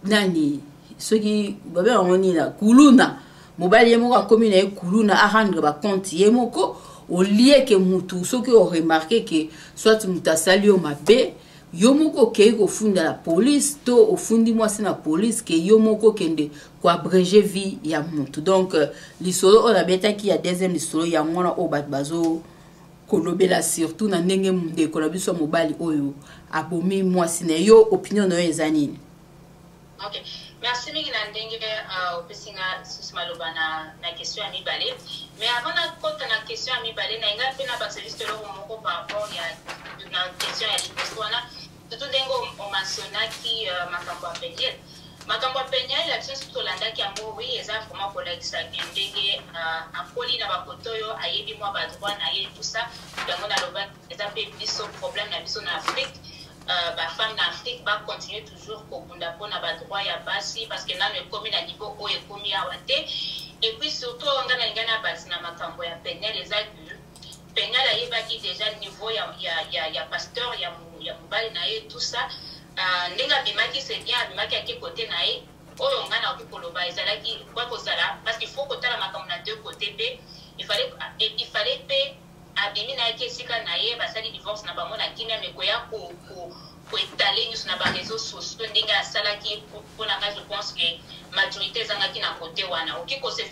nani ceux qui babé on na kuluna mobali yemoka komi na kuluna a rendre ba compte yemoko au lieu que mutu ce que on remarqué que soit muta sali o mabe yo moko ke ko funda la police to au fundi moi c'est la police que yo moko kende ko abréger vie ya mutu donc lisolo on a beta qui a deuxième lisolo ya mona o bat bazo kolobela surtout na ndenge munde ko la biso mobali oyo abomi moi sine yo opinion no ezanini. OK. Merci mingi na ndenge opesinga susmaloba na question ya mibale. Mais avant na kota na question ya mibale na inga pe na ba service de l'eau moko par rapport ya na question ya liposo wana surtout ndenge on mentionnaki makambo ya penyel. Makambo ya penyel la biso tolandaki yango oui eza vraiment kolakisa ndenge akoli na bakoto oyo ayebi mwa badroit na ye tout ça yango naloba eza pe biso problème na biso na Afrique. Ba femme en Afrique va continuer toujours kokunda pona ba droit ya basi parce que là le commis na niveau o e commis a wate et puis surtout on a ngana basi na makambo ya penel les adultes penel ayeba ki déjà niveau ya pasteur ya mobali na ye tout ça ndenga bimaki c'est bien bimaki à côté na ye oyo ngana okikoloba ezalaki kwa kozala parce qu'il faut kotala makambo na deux côtés pe il fallait pe abimi na yeke esika na ye basali divorce na bango na kimia me koya koetale nyonso na bareseau sociaux ndenge asalaki mpona nga je pense que majorité ezangaki na kote wana oki kose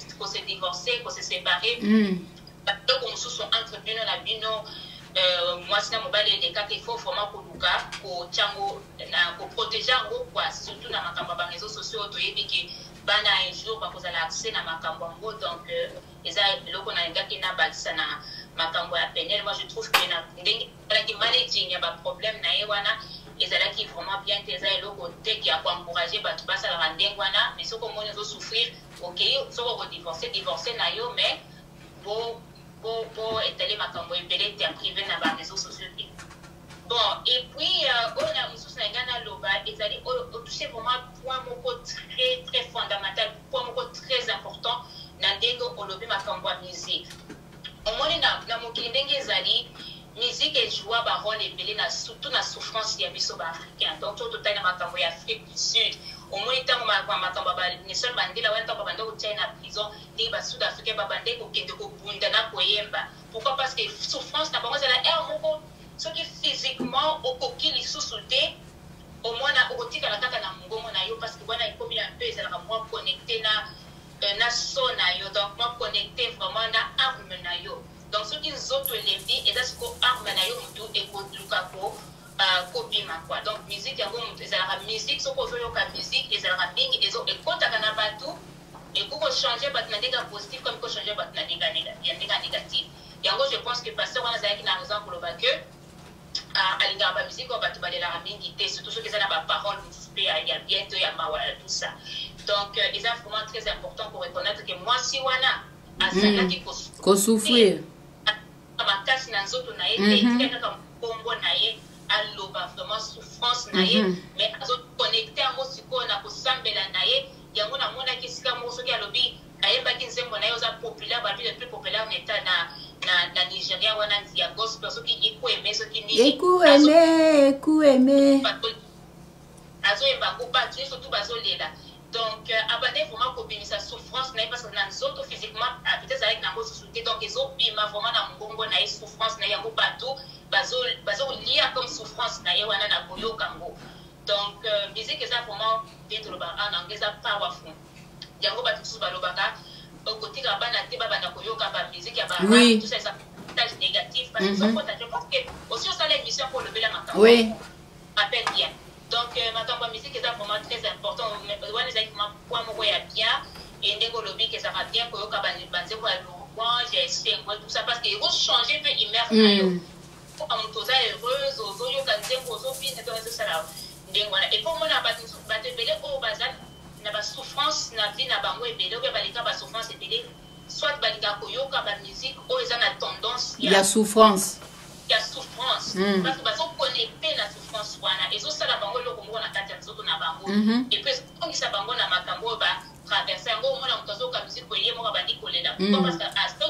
divorce kose sépare biloko mosusu entre bino na bino mwasi na mobali elekaka il faut vraiment koluka kotiango na koprotege yango kwa surtout na makambo ya bareseau sociaux toyebi ke bana un jour bakozala accès na makambo yango donc eza eloko na engaki na bakisa na makambo ya penel. Moi je trouve que na ndenge la managing ya ba problème na ye wana ezalaki vraiment bien te eza eloko te ki a encourager batu basala ndenge wana mais soko moni zo souffrir OK soko ko divorcer na yo mais bo etale makambo ebele te privé na ba réseaux sociaux. Bon et puis on a mususu na ngana loba ezali o toucher vraiment point moko très très fondamental point moko très important na ndenge olobi makambo ya musique. Omoni na mokili ndenge ezali musique ejoua barole ebele na surtout na souffrance ya biso baafricain donc totali na makambo ya Afrique du Sud omoni ntango makambo banesol bandela wana ntango babanda kotia na prison ndenge basud africain babande kokende kobunda na koyemba pourquoi parce que souffrance na bango ezala aire moko soki physiquement okoki lisusu te omona okotikala kaka na mongongo na yo parce que wana ekomi na mpe ezalaka mwa connecté na so na yo donc moi connecté vraiment na arme na yo donc ce qui nzoto elembi eza siko arme na yo mutu ekoluka kobima quoi donc musique yango mutu ezalaka musique soko ozoyoka musique ezalaka mingi ekotaka na batu ekoko changer batu na ndenge positif comme eko changer batu na ndenge négatif yango je pense que pasteur wana azalaki na raison koloba que alingaka bamusike oyo bato balelaka mingi te surtout soki eza na baparole mosusu mpe ya bientôt ya mawala tout ça donc c'est vraiment très important pour reconnaître que mwasi wana azalaki kosouffrir makasi na nzoto na ye te etika kaka nkombo na ye aloba vraiment souffrance na ye mais azoconnecte yango sikoyo na kosambela na ye yango namonaki esika moko soki alobi ayebaki nzembo na ye oza populaire babi le plus populaire na état na Nigeria wana ya gospel soki ekueme soki nini ekueme azoyemba ngo bato nyonso tu bazolela donc abandé vraiment kobimisa souffrance na ye parce que na nzoto physiquement peut-être ezalaki nango susu te donc ezobima vraiment na mongongo na ye souffrance na ye yango bato bazolia comme souffrance na ye wana na koyoka ngo donc musique eza vraiment nde tolobaka na ngo eza powerful yango bato mosusu balobaka okotika bana te babanda koyoka bamusike ya barap tout ça eza message négatif parce que sokota je pense que aussi osala émission pour lobela makambo rappelle bien donc makambo ya musique eza vraiment très important wana ezalaki point moko ya bien et ndenge olobi ke ezaka bien koyoka banzembo ya louange ya esengo tout ça parce que ekochange mpe humeur na yo oka moto oza heureuse ozoyoka nzembo ozobina to ezosala ndenge wana et po omona bato ebele oyo baza na basouffrance na vie na bango ebele oyo baleka basouffrance ebele soit baleka koyoka bamusike oyo eza na tendance ya souffrance parce que bazoconnecte na souffrance wana ezosala bango eloko moko na kati ya nzoto na bango epuis ezotongisa bango na makambo oyo batraverse yango omona moto azoyoka musike oye moko abandi kolela pourquoi parce que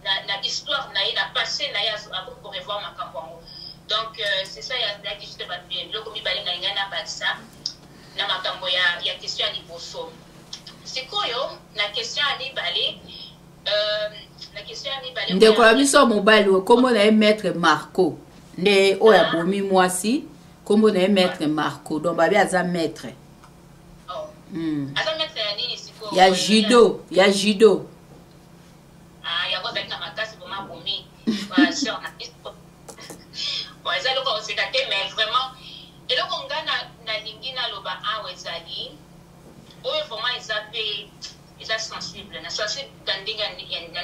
na histoire na ye na passé na ye akoki korevoir makambo yango donc c'est ça yazalaki juste biloko mibale na ngai na bakisa na makambo ya question ya liboso sikoyo na question ya mibale La question est mibale. Ndeko la biso mobile kombo na maître Marco. Ne oya bomi mwasi kombo na maître Marco. Donc babi aza maître. Oh. Aza maître ya nini siko? Ya judo, ya judo. Ah, ya goza na makasi pour ma bomi. Wa sœur na biso. Wa za loko osekate mais vraiment eloko ngana na lingi na loba awe ezali. Oyo vraiment ezape eza sensible na sensible dandinga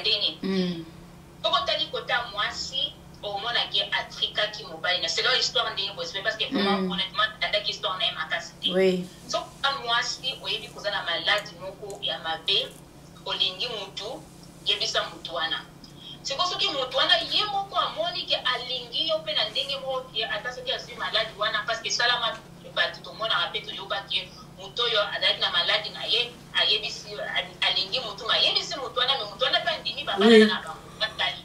ndenge. Pourquoi t'as dit que t'as mwasi au moins la guerre Africa qui mobile c'est leur histoire ndenge parce que vraiment honnêtement t'as qui histoire na makasité. Oui. So mwasi oyebi kozana maladi moko ya mabe olingi mutu yebisa mutu wana. C'est pour ça que mutu wana ye moko amoni ke alingi yo pe na ndenge moko ata soki asi maladi wana parce que salama batu to mona rappeler to yoka ke mutu yo adaki na maladi na ye ayebisi alingi mutu ma yebisi mutu wana me mutu wana pa ndimi baba na bakali.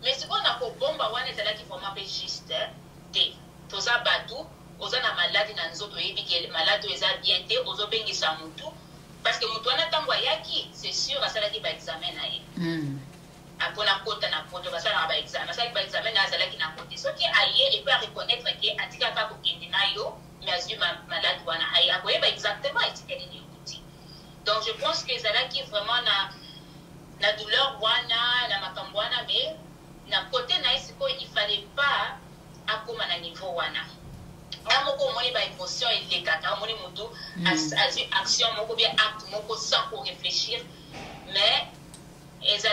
Mais si on a ko bomba wana ezalaki vraiment pe juste te toza batu oza na maladi na nzoto yebi ke maladi eza bien te ozobengisa mutu parce que mutu wana tango ayaki c'est sûr asalaki ba examen na ye apona kota na poto basala ba examen asalaki ba examen na azalaki na kote soki aye et peut reconnaître que atikaka kokende na yo mais azwi maladi wana aye akoyeba exactement etikeli ni kuti. Donc je pense que ezalaki vraiment na douleur wana na makambo wana mais na côté na esiko il fallait pas akoma na niveau wana. Amoko moni ba émotion elekaka moni mutu azwi action moko bien acte moko sans pour réfléchir mais eza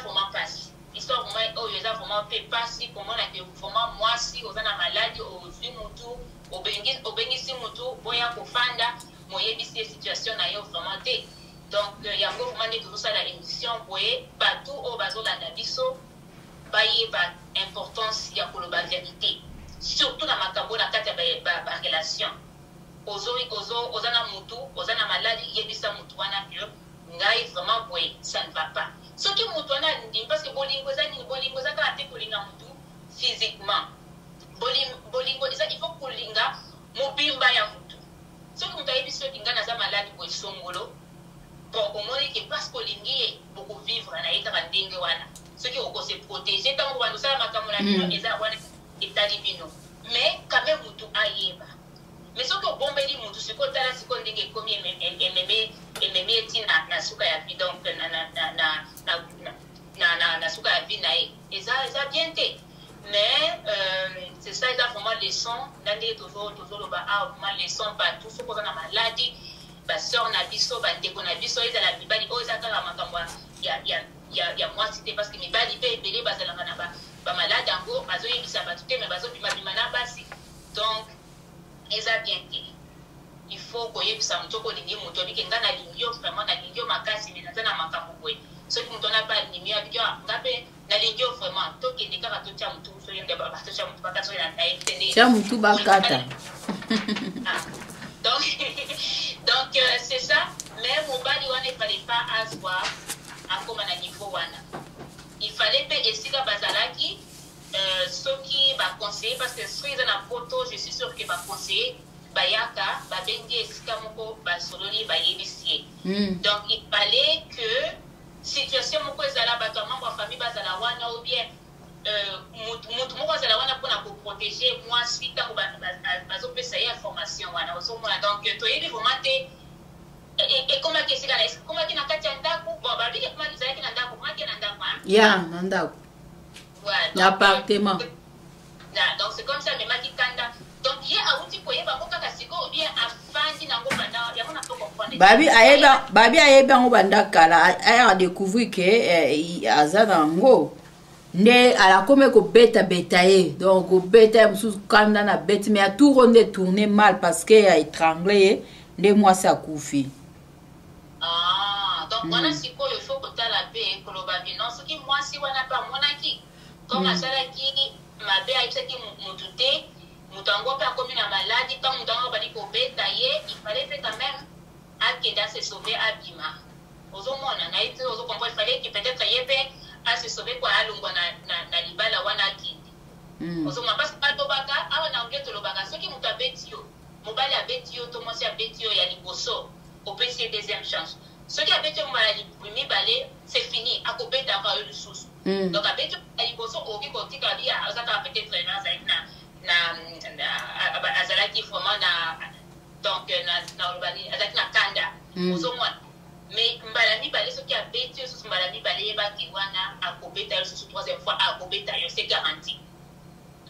vraiment passe histoire vraiment oyo eza vraiment pe passe comment na que vraiment moi si ozana maladi ozwi mutu obengisi mutu boya kofanda moyebisi situation na yo vraiment te. Donc yango vraiment ne tout ça la émission boye partout au bazolanda biso bayeba importance ya koloba vérité surtout na makambo na kati ya ba relation ozana mutu ozana maladi yebisa mutu wana que ngai vraiment boye ça ne va pas soki mutu wana ndi parce que bolingo za ka te kolinga mutu physiquement bolingo eza il faut kolinga mobimba ya mutu soki mutu ayebi soki nga naza maladi boye songolo bon omoni ke parce kolingi boko vivre na yeta ndenge wana soki oko se protéger tango wana sala makambo na bino eza wana etali bino mais quand même mutu ayeba mais soki obombeli mutu siko tala siko ndenge komi ememe etina na suka ya vie donc na suka ya vie na ye eza bien te mais c'est ça eza vraiment leçon ndenge toujours loba vraiment leçon partout soko oza na maladi basœur na biso bandeko na biso ezala mibali oyo eza kaka makambo ya mwasi te parce que mibali mpe ebele bazalaka na bamalade yango bazoyebisa bato te me bazobimabima na basi donc eza bien te il faut koyebisa moto kolingi moto abike nga nalingi yo vraiment nalingi yo makasi me naza na makambo boye soki moto wana pa alimi yo abike nga mpe nalingi yo vraiment tokende kaka totya motu soyende batotya motu bakata soki na ye tende tya motu bakata donc c'est ça mais mobali wana il fallait pas asseoir akoma na niveau wana il fallait pe esika bazalaki soki baconseiller parce que soki eza na poto je suis sûr que baconseiller bayaka babengi esika moko basololi bayebisi ye donc il fallait que situation moko ezala bato ya membre ya famille bazala wana ou bien mutu moko azala wana mpona koprotege mwasi ntango bazopesa ye information wana ozomona donc toyebi vraiment te ekomaki esika na ekomaki na kati ya ndako bon babiki ezalaki na ndako komaki na ndako ya na ndako na appartement donc c'est comme ça memaki kanda donc ye awuti koyeba ngo kaka sikoyo bien afandi nango banda yango na po comprendre babi ayebi yango banda kala aya découvrir ke aza nango nde alakome kobeta ye donc kobeta ye mosusu kanda na beti mais atour nde tourné mal parce que ya étranglé ye nde mwasi akufi. Donc wana sikoyo il faut kotala pe koloba bino soki mwasi wana pa monaki comme asalaki mabe ayebisaki mutu te mutu yango mpe akomi na maladi ntango mutu yango bali kobeta ye il fallait pe quand même akende ase sauver abima ozomona na ye te ozokomprendre il fallait que peut-être ye mpe ase sauver kwa alongwa na libala wana akende ozomona parce que batobaka awa na anglais tolobaka soki mutu abeti yo mobali abeti yo to mwasi abeti yo ya liboso opesi ye deuxième chance Ce qui a fait que maladie mibale, c'est fini. À couper d'accord le sous. Donc avec que il faut au qui côté qui a ça peut-être na azalaki vraiment na donc na urbanisme azalaki na kanda ozomona mais mbala mibale ce qui a bêté sur mbala mibale ba kiwana à couper ta sous troisième fois à couper ta c'est garanti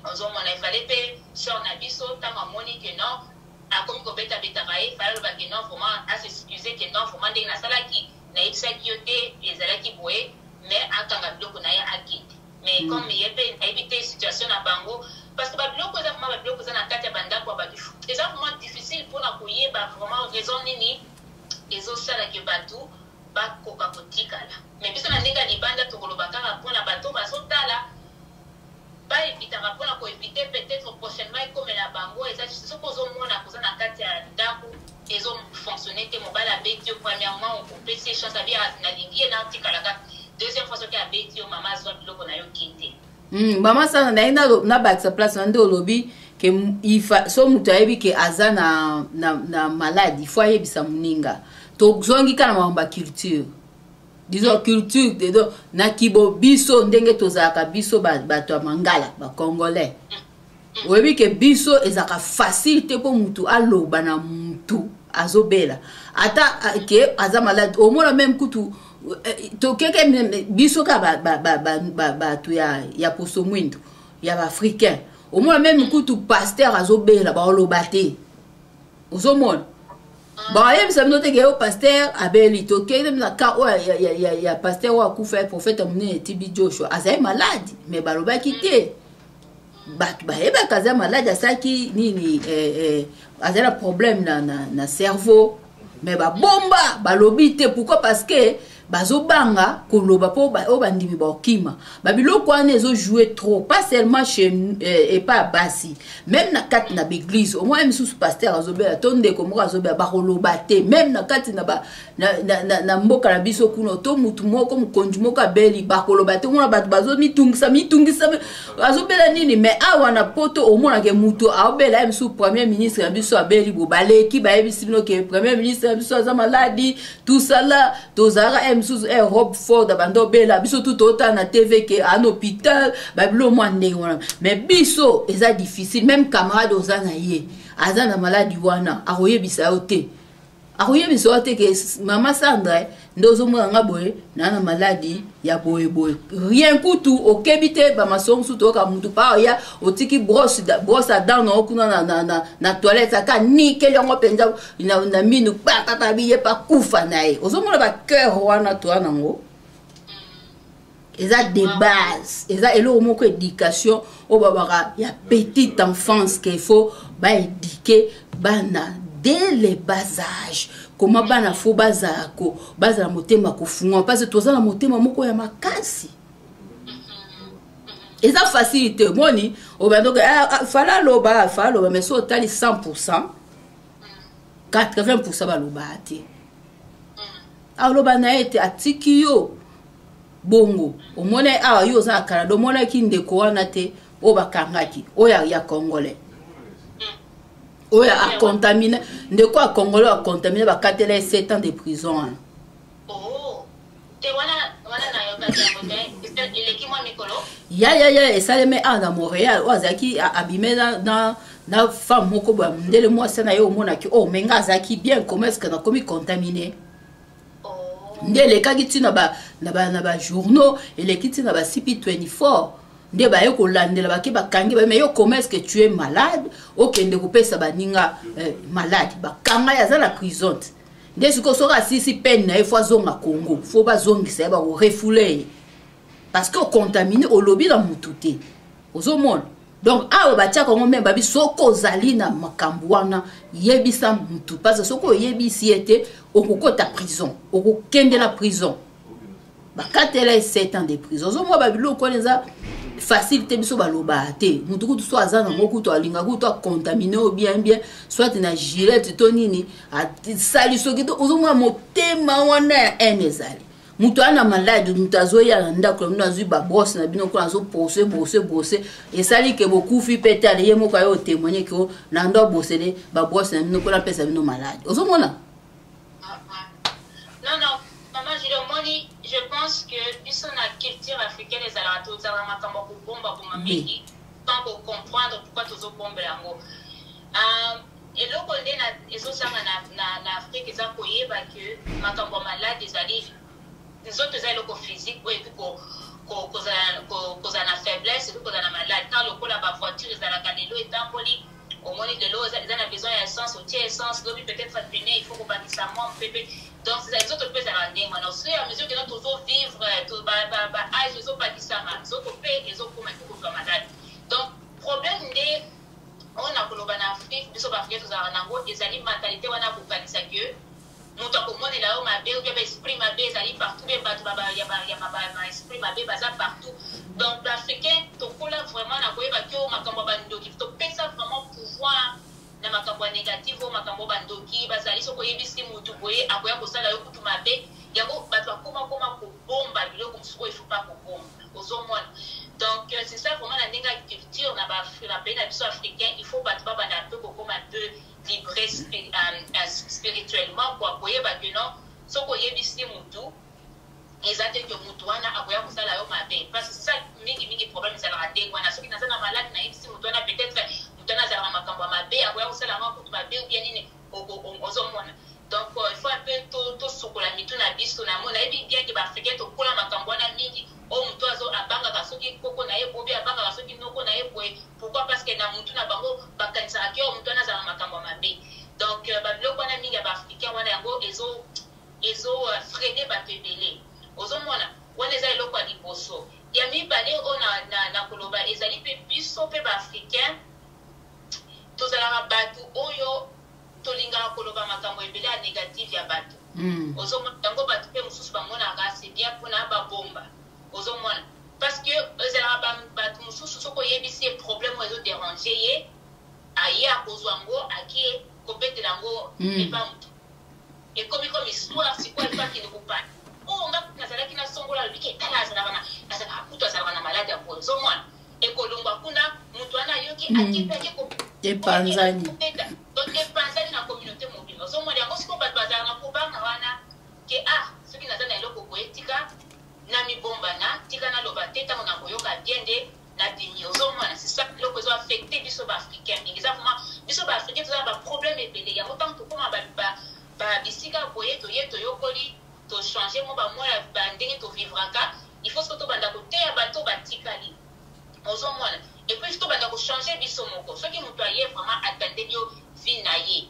ozomona il fallait payer sur na biso ta mamoni que non a comme kopeta betaraye fallait ba que non vraiment à s'excuser que non vraiment ndenge na salaki na ibisaki yote ezalaki boye mais akanga biloko na ya akite mais comme yebe éviter situation na bango parce que ba biloko za vraiment ba biloko za na kati ya bandako ba c'est vraiment difficile pour na koyeba vraiment raison nini ezosala ke batu bakoka kotikala mais biso na ndenge libanda tokoloba kaka mpona bato bazotala baevitaka mpona koevite peut-être prochainement ekomela bango eza soki ozomona koza na kati ya ndako ezofonctionne te mobali abeti yo premièrement opesi chance abi nalingi ye natikalaka deuxième fois soki abeti yo mama azwa biloko na yo kinte mama sana naye na bakisa place na nde olobi ke so moto ayebi ke aza na maladi fo ayebisa moninga tozongi kaka na makambo ya culture disons culture na kibo biso ndenge tozalaka biso bato ya mangala bacongolais oyebi ke biso ezalaka facile te mpo mutu aloba na mutu azobela ata ke aza malade omona meme kutu tokeke biso ka bato ya poso mwindo ya baafricain omona meme kutu pasteur azobela baoloba te ozomona bayebisa bino teke yo pasteur abeli tokende na ka oyo ya pasteur oyo akufa prophète monene Tibi Joshua azali maladi mais balobaki te bato bayebaka aza maladi asalaki nini azali na problème na cerveau mais babomba balobi te pourquoi parce que bazobanga koloba po o bandimi bakima babiloko wana ezojouer trop pas seulement chez et pas basi même na kati na l'église au moins misusu pasteur azobela to ndeko moko azobela bakoloba te même na kati na mboka na biso kuno to mutu moko mukonzi moko abeli bakoloba te mona bato bazomitungisa azobela nini mais awa na poto omona ke mutu aobela misusu premier ministre na biso abeli bo baleki bayebisi bino ke premier ministre na biso aza maladi tout ça là tozara misusu robe fort bando bela biso tout autant na TV ke en hôpital babilo mo ndenge wana mais biso eza difficile même camarade ozana ye azana maladi wana akoyebisa yote akoyebisa yote ke mama Sandra ndozo mwana boye na maladi ya boye rien kutu okebite ba masongo suto ka mutu pa ya otiki brosse à dents no kuna na toilette aka nickel yango penza na minu pa biye pa kufa nae ozomona ba cœur wana to anango eza de base eza elo moko éducation o babaka ya petite enfance qu'il faut ba éduquer bana dès les bas âges comment bana fo bazako bazala motema kofunga parce que tozala motema moko ya makasi eza facilité moni obando fala loba mais so tali 100% 80% baloba te aloba na ete atiki yo bongo omone awa yo za Canada omona ki ndeko wana te obakangaki oya ya congolais oya a contaminé ndeko a congolais a contaminé ba 7 ans de prison oh te wana na yo ba il est qui moi Nicolo ya esaleme na Montréal ozaki abimé na femme moko ba ndele moi sana yo omona ki oh menga azaki bien comment est-ce que na komi contaminé ndele kaki tina ba journaux et les kiti na ba CP24 nde ba yo kolandela ba ke ba kangi ba mais yo comment est-ce que tu es malade okende kopesa baninga malade ba kanga ya za la prison nde siko soka sisi peine na efwa zonga Congo faut ba zongisa ba refouler parce que contaminé au lobby dans mututé ozomona donc awa batia kongo même babi soko zali na makambo wana yebisa mutu parce que soko yebisi ete okokota prison okokende la prison bakatela 7 ans de prison ozomwa babilo koneza facilité biso baloba te mutu kutu so azana moku to alinga kutu contaminé ou bien soit na gilette to nini sali soki to ozomwa motema wana enezali mutu ana malade mutu azoya na ndako mutu azui ba brosse na bino ko azo brosser esali ke bokufi pete ale ye moko ayo témoigner que na ndo brosser ba brosse na bino ko la pesa bino malade ozomona non je pense que puisque la culture africaine les alentours de la makambo bomba pour mamiki tant pour comprendre pourquoi tous aux bombes lango et là qu'on est na na Afrique ils ont koyeba que makambo malade des alliés les autres ils ont le physique ou et puis cause na faiblesse cause na malade quand le la voiture ils ont la canelo et tamboli au moins de l'eau ils ont besoin d'essence au tiers essence l'eau peut-être peiné il faut qu'on bâtisse ça moi bébé donc les autres peuvent aller maintenant c'est à mesure que nous toujours vivre tout âge ils ont pas dit ça mal ils ont coupé ils ont comment pour malade donc problème n'est on a pour en Afrique nous sommes africains tous en Angola ils ont une mentalité on a pour canisa que nous tant que monde là où ma bé ou bien esprit ma bé ils allent partout bien partout il y a ma esprit ma bé bazar partout donc l'africain to kola vraiment na koyeba que makambo bandoki to pensa vraiment pouvoir na makambo négatif ou makambo bandoki bazali soko yebisi mutu boye akoya kosala yo kutu mabe yango bato akoma ko bomba biloko msuko il faut pas ko bomba ozomona donc c'est ça vraiment la néga culture na ba pays na biso africain il faut bato ba bana peu ko un peu libre spirituellement pour koyeba que non soko yebisi mutu exactement que mutu wana akoya kosala yo mabe parce que ça mingi problème ça la raté wana soki na sana malade na yebisi mutu wana peut-être mutana za makambo mabe akoya kosala ma kutu mabe ou bien nini ozomona donc il faut un peu to sokola mitu na biso na mona ebi bien que ba africain to kola makambo na mingi o mutu azo abanga ka soki koko na ye bobe abanga ka soki noko na ye boye pourquoi parce que na mutu na bango bakanisa akio mutu na za makambo mabe donc ba biloko na mingi ba africain wana yango ezo freiner ba pebele ozomona wana eza eloko ya liboso ya mibale o na koloba ezali mpe biso mpe baafricain tozalaka bato oyo tolingaka koloba makambo ebele ya négative ya bato ozomona yango bato mpe mosusu bamonaka c'est bien mpona babomba ozomona parce que ezalaka bato mosusu soki oyebisi ye problème oyo ezoderange ye aye akozwa yango akie kobetela yango epa motu ekomi comme histoire sikoyo epakini kopana oh nga nazalaki na songola lobiki tala azalaka kutu azalaka na malade ya poyo ozomona ekolongwa kuna mutu wana yoki akipaki epanzani donc epanzani na communauté mobile ozomona yango siko bato bazalaka na kobanga wana ke soki naza na eloko boye tika na mibombana tika naloba te ntango na koyoka bien nde na dimi ozomona c'est ça eloko ezo affecte biso baafricain mingi eza vraiment biso baafricain tozala baproblème ebele yango ntango tokoma bisika boye toye toyokoli to changer mo ba moya bandenge to vivraka il faut que to banda ko te bato batikali ozomona et puis to banda ko changer biso moko soki mutu aye vraiment attendre yo vie na ye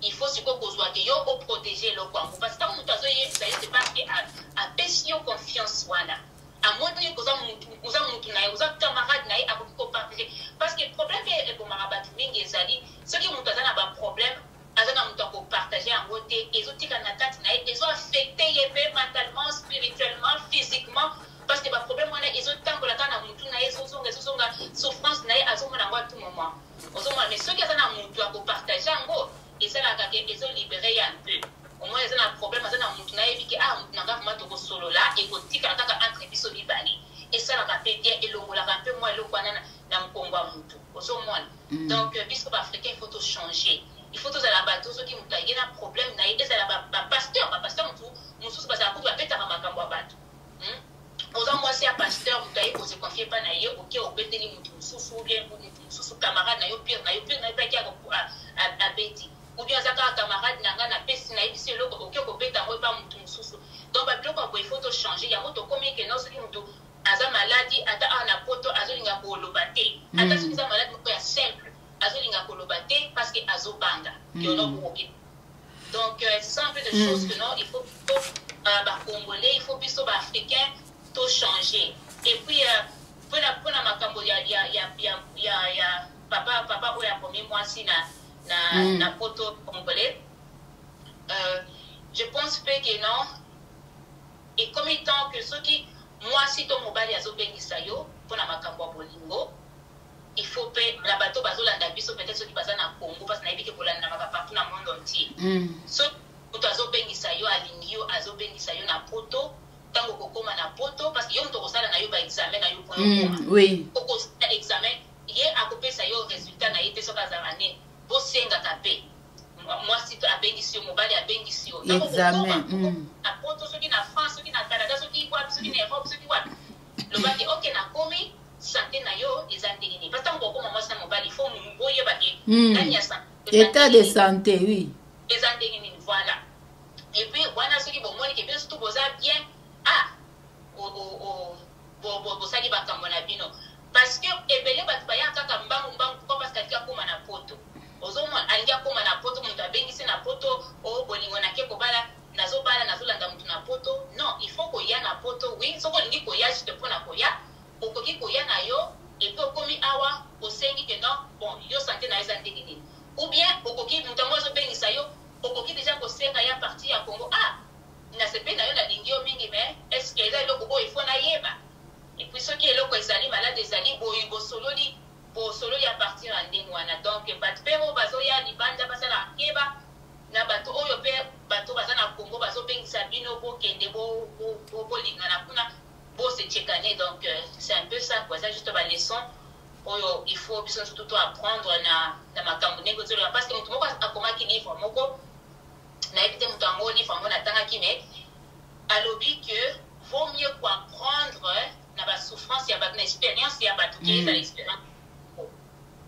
il faut siko kozwa ke yo o protéger lo kwangu parce que mutu azoye c'est parce que a pesi yo confiance wana a montre ko za mutu na ye uza camarade na ye a ko partager parce que problème est ko marabatu mingi ezali soki mutu azana ba problème azana mutu ko partager en côté ezotika na tête na ils ont affecté mentalement spirituellement physiquement parce que ba problème wana ezotambola kana mutu na ezozonga souffrance na azomona ngwa tout moment ozomona mais ceux qui azana mutu ko partager ngo ezala ka ke ezo libérer un peu au moins ezana problème azana mutu na ebiki mutu na ngwa mato ko solo là et ko tika kaka entre biso bibali et ça la ka pédia elongola un peu moi eloko na mkongwa mutu ozomona donc biso ba africain il faut tout changer. Il faut tous à la bateau, ceux qui ont un problème, ils sont à pasteur, nous sommes à la bête à ma cambo à bateau. Aux moi, c'est un pasteur, vous avez posé confier pas naïe, ok, au bête de sous bien, sous camarade, naïe, pire, naïe, à bêti. Ou bien, ça, camarade, n'a peste, naïe, c'est l'eau, ok, au bête à moi, pas mon sous. Donc, il faut tout changer. Il y a un combien que non, ceux qui ont un maladie, à un apoto, à un pour le battre. À un malade, c'est simple. Azolinga kolobate parce que azobanga donc c'est un peu de choses que non il faut congolais il faut plutôt africain tout changer et puis pour la makambo ya papa oya premier mois si na poto congolais je pense que non et comme étant que ceux qui moi si ton mobile azobengisa yo pour la makambo bolingo il faut payer la bateau bazolanda biso peut-être ceux qui passent na Congo parce que na ebiki kolanda maka partout na monde entier so mutu azobengisa yo alingi yo azobengisa yo na poto tango kokoma na poto parce que yo mutu kosala na yo ba examen na yo point oui okosala examen ye akopesa yo résultat na ye te soka zarane bosenga tape moi si abengisi yo mobali abengisi yo examen na poto soki na France soki na Canada soki lobaki ok na komi santé na yo eza ndenge nini parce que ntango okoma mwasi na mobali il faut boyebake nani ya santé état de santé oui eza ndenge nini voilà et puis wana soki bomoni ke bino surtout boza bien bosali bakambo na bino parce que ebele bato baya kaka mbangu pourquoi parce que alingi akóma na poto ozomona alingi akóma na poto moto abengisi na poto bolingo nake kobala nazolanda motu na poto non il faut koya na poto oui soki olingi koya juste mpona koya okoki koya na yo epuis okomi awa osengi ke non bon yo santé na yo eza ndenge nini ou bien okoki moto yango azobengisa yo okoki deja kosenga ya parti ya Congo nasepe na yo nalingi yo mingi mais est ce que eza eloko oyo ifo nayeba epuis soki eloko ezali malade ezali boyi bosololi ya partir ya ndenge wana donc bato mpe oyo bazoya libanda basala keba na bato oyo mpe bato baza na Congo bazobengisa bino bokende bolingana kuna bosetchekane donc c'est un peu ça quoi ça juste baleçon oyo il faut biso surtout apprendre na makambo ndenge ozoloba parce que moto moko akomaki livre moko nayebi te moto yango livre yango natangaki mais alobi que vaut mieux comprendre na basouffrance ya bato na expérience ya bato ke eza l'expérience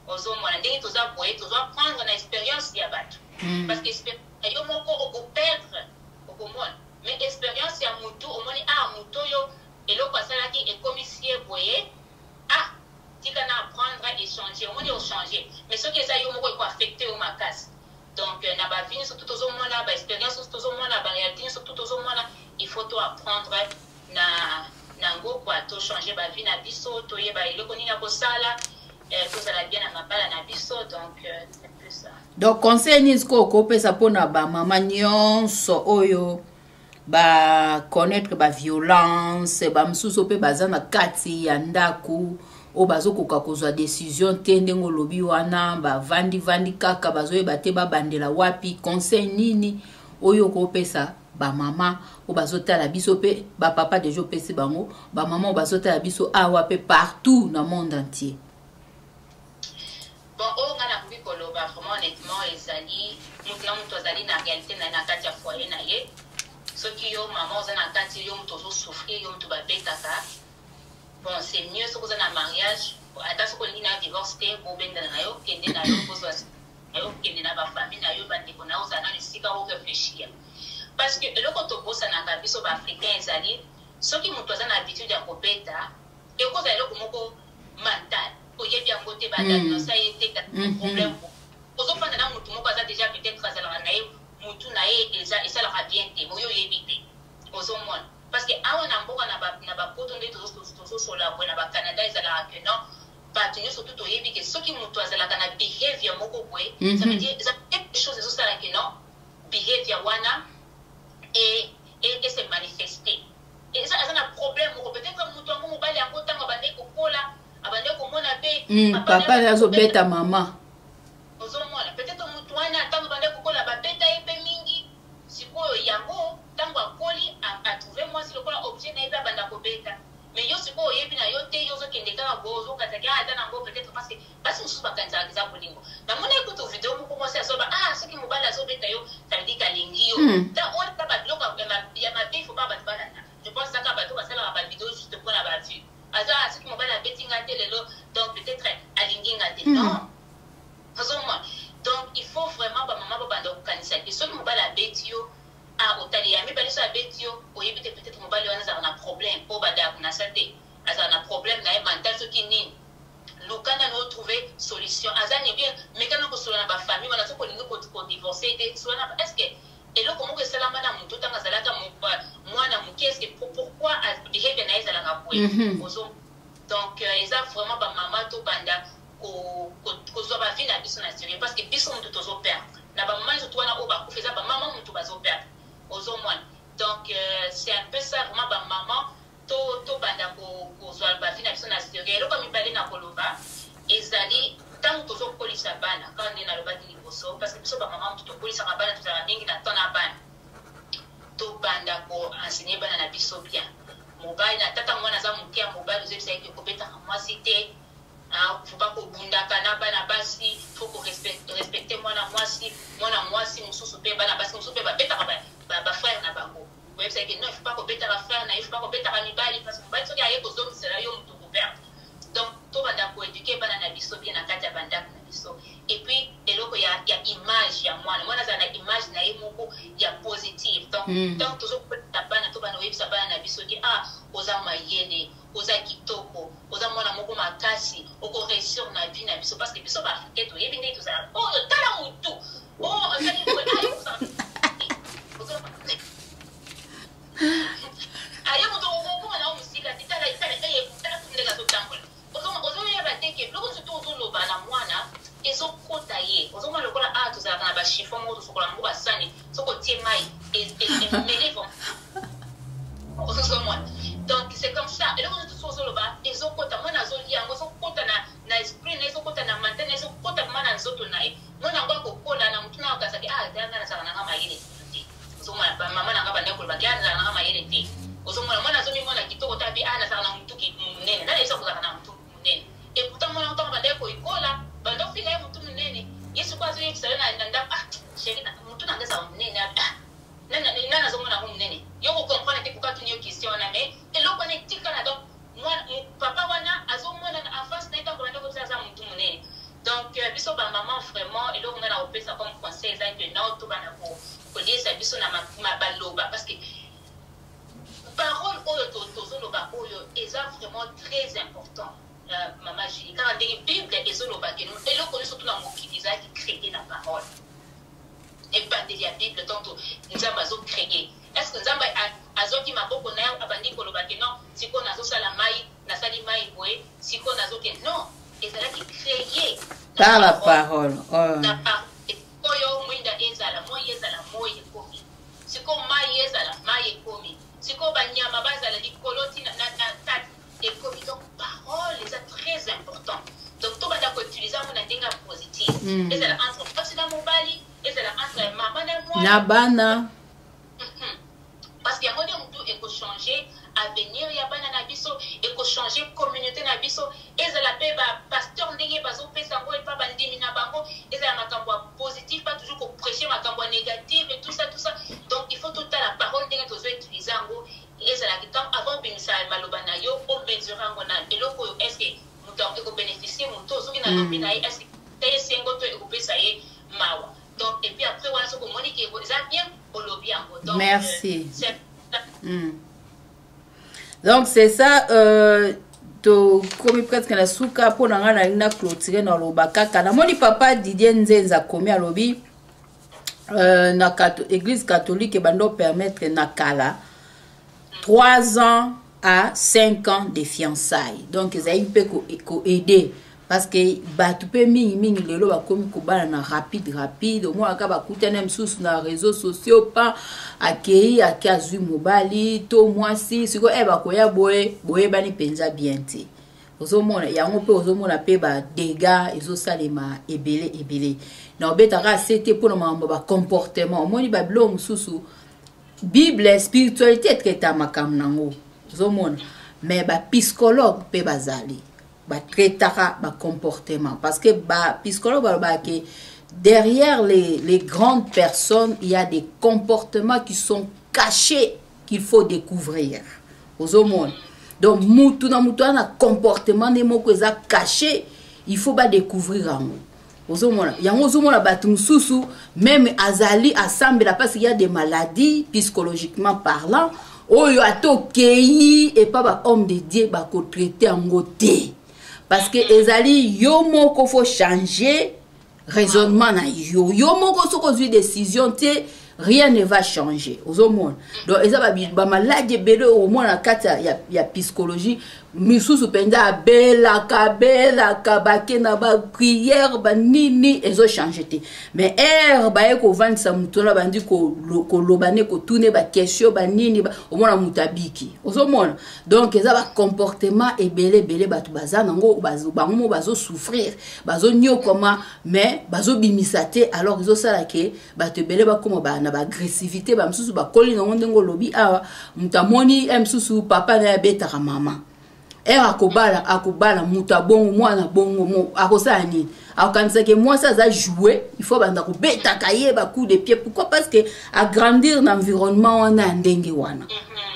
ozomona ndenge toza boye tozwa prendre na expérience ya bato parce que expérience yo moko okoperdre okomona mais expérience ya motu omoni motu oyo eloko asalaki ekomisie boye tika na apprendre échanger omoni ochanger mais soki eza yo moko ekoaffecte yo makasi donc na bavi nyonso tu tozomona baexpérience nyonso tozomona baréalité nyonso tu tozomona il faut to apprendre nango kwa tochanger bavi na biso toyeba eloko nini ya kosala tozala bien na mabala na biso donc c'est un peu ça donc conseil nini sikoyo okopesa mpona bamama nyonso oyo baconnaître baviolence bamosusu mpe baza na kati ya ndako oyo bazokoka kozwa décision te ndenge olobi wana bavandi kaka bazoyeba te babandela wapi conseil nini oyo okopesa bamama oyo bazotala biso mpe bapapa deja opesi bango bamama oyo bazotala biso awa mpe partout na monde entier bon oyo nga nakoki koloba vraiment honnêtement ezali motu na motu azali na réalité na kati ya foyer na ye soki yo mama oza na kati yo motu ozosouffrir yo motu babetaka bon c'est mieux soki oza na mariage ata soki olingi na divorce te bobendana na yo kende na yo kozwa yo kende na bafamille na yo bandeko na yo ozala nano esika orefléchir parce que eloko tobosanaka biso baafricain ezali soki motu aza na habitude ya kobeta ekozala eloko moko mental oyebi yango te badanosa ye te problème ozofanda na motu moko aza déjà peut-être azalaka na ye motu na ye esalaka bien te moyo oyebi te ozomona parce que awa na mboka na bapoto nde tozosola boye na bacanada ezalaka ke non bato nyonso tu toyebi ke soki motu azalaka na behavior moko boye ça veut dire eza quelque chose ezosala ke non behavior wana et se manifester eza na problème moko peut-être motu yango mobali yango ntango abandeki kokola abandeki komona mpe papa azobeta mama ozomona peut-être motu wana ntango abandeki kokola babeta ye mpe mingi sikoyo yango ntango akoli atrouve mwasi lokola objet na ye mpe abanda kobeta mais yo sikoyo oyebi na yo te yo ozokende kaka boye ozokataki ata nango peut-être parce que basi mosusu bakanisaka eza bolingo namona ekuta video moko mwasi azoba soki mobali azobeta yo ça veut dire kalingi yo ta babiloko ya mabe il faut pas bato balanda je pense kaka bato basalaka bavideo juste mpona bavue aza soki mobali abeti nga te lelo donc peut-être alingi nga te non ozomona donc il faut vraiment bamama babanda kokanisa te soki mobali abeti yo otali ya mibali so abeti yo oyebi te peut-être mobali wana azalaka na problème mpo badaya konasa te azalaka na problème na ye mental soki nini lukana na otrouve solution aza ni bien mekana kosolola na bafamille wana soki olingi kodivorce te solana est ce que eloko moko esalama na motu ntango azalaka mwana moke est ce que pourquoi behavior na ye ezalaka boye donc eza vraiment bamama tobanda kozwa bavi na biso na sérieux parce que biso motu tozoperdre na bamama nyonso wana oyo bakufa eza bamama motu bazoperdre ozomwana donc c'est un peu ça vraiment bamama tobanda kozwa bavi na biso na sérieux eloko mibale na koloba ezali ntango tozokolisa bana kaka nde nalobaki liboso parce que biso bamama motu tokolisaka bana tozalaka mingi na temps na bana tobanda koenseigner bana na biso bien mobali na tata mwana aza moke ya mobali ozebisaki kobetaka mwasi te faut pas kobundaka na bana basi faut korespecte mwana mwasi mosusu mpe bana basi mosusu mpe babetaka bafrère na bango c'est que non, il ne faut pas qu'on bête à la fin, il ne faut pas qu'on bête à la mibali, parce qu'on va être qu'il y a des hommes, c'est là, ils ont tout couvert. Donc, tout va d'abord éduquer, bien à biso, bien à Katia Bandak, biso. Et puis, il y a image, il y a moi, dans la image, il y a positif. Donc, tant toujours, ta banane, tout va nous dire, ça va à biso, dit, ah, aux âmes yéné, aux âmes kitoko, aux âmes mona moko makasi, aux corrections na vie na biso, parce que biso va faire tout, et bien tout ça. Oh, t'as la moutou. Oh, on a dit, oh, ça. Ayo muto ko na musika titala itala tala tundega to tambola ozo ya bateke loko surtout ozo loba na mwana ezo kota ye ozo mwana lokola a to za na ba chiffon mo to sokola ngo basani soko tie mai et melevo ozo mwana donc c'est comme ça et loko surtout ozo loba ezo kota mwana ozo lia ngo ozo kota na esprit na ezo kota na mantene ezo kota mwana nzoto nae mwana ngo ko kola na mutuna okasaki danga na sana ngama yele ozo mwana mama na ngaba ndeko bakiana na ngama yele te ozomona mwana azomi mwana kitoko tabi ana saka na mtu munene nani esa kuzaka na mtu munene et pourtant mwana ntoma bande ko ikola bando fika ye mtu munene yesu kwa zo yekisa na nda sheri na mtu na ngeza munene nana azomona ko munene yoko comprendre te pourquoi tu n'y question na mais eloko ne tika na donc mwana papa wana azomona na face na ita ko bande ko za mtu munene donc biso ba maman vraiment eloko ngana opesa comme conseil ça que non to bana ko lisa biso na baloba parce que parole oyo est vraiment très important maman Julie car la Bible est zoloba que nous et le connaît surtout dans mokili qui créer la parole et pas de la Bible tantôt nous avons créé est-ce que nous avons azoki maboko na abandi koloba que non siko nazo sala mai na sali mai boye siko nazo que non et ça qui créer par la parole la parole oyo mwinda ezala moye komi siko mai ezala mai komi siko banyama bazala likoloti na tati et comme donc parole c'est très important donc tout va d'accord utiliser mon intenga positif et c'est la entre occident mobali et c'est la entre maman et moi na bana parce qu'il y a un monde qui peut changer avenir ya bana na biso et ko changer communauté na biso et ça la paix pasteur ndenge bazo pesa ngo et pas bandimi na bango et ça makambo positif pas toujours ko prêcher makambo négatif et tout ça donc il faut tout la parole ndenge tozo utiliser ngo et ça la temps avant bimisa maloba na yo o mesurer ngo na eloko est-ce que muto ko bénéficier muto zo na nomina est-ce que tey sengo to ko pesa ye mawa donc et puis après voilà ce que monique ça bien au lobby ngo donc merci donc c'est ça to komi presque na suka po na ngana na clôturer na lobaka kana moni papa Didier Nzenza komi alobi na église catholique bando permettre na kala 3 ans à 5 ans de fiançailles donc ça il peut aider parce que batu pe mingi lelo ba komi ko bana na rapide au moins aka ba kutana msusu na réseaux sociaux pas akei akazui mobali to mwasi siko ba koya boye bani penza bien te ozomona yango pe ozomona pe ba dégâts ezo salema ebele na obetaka c'était pour mambo ba comportement omoni ba blo msusu Bible spiritualité traita makam nango ozomona mais ba psychologue pe bazali ba traitera ba comportement parce que ba psychologue ba que derrière les grandes personnes il y a des comportements qui sont cachés qu'il faut découvrir aux hommes donc mutu na comportement des mots que ça caché il faut pas découvrir aux hommes yango zomona batu mususu même azali assemble parce qu'il y a des maladies psychologiquement parlant oyo atokei et pas ba homme de Dieu ba ko traiter en côté parce que ezali yo moko faut changer raisonnement na yo moko soko zui décision te rien ne va changer aux hommes donc ezaba ba maladie bele au moins na kata ya psychologie misusu penda bela kabake na ba prière ba nini ezo changer te mais ba eko vandisa mutona bandi ko lobane ko tourner ba question ba nini au moins mutabiki aux hommes donc ezaba comportement ebele batu bazana ngo bango bazo souffrir bazo nyo comment mais bazo bimisate alors ezo sala ke batu bele ba comme ba na ba agressivité ba msusu ba koli na ndengo lobi awa mutamoni msusu papa na beta maman akobala muta bongo mwana bongo mo akosala nini akokanisa ke mwasi aza jouer il faut banda kobetaka ye ba coup de pied. Pourquoi? Parce que agrandir na environnement wana ya ndenge wana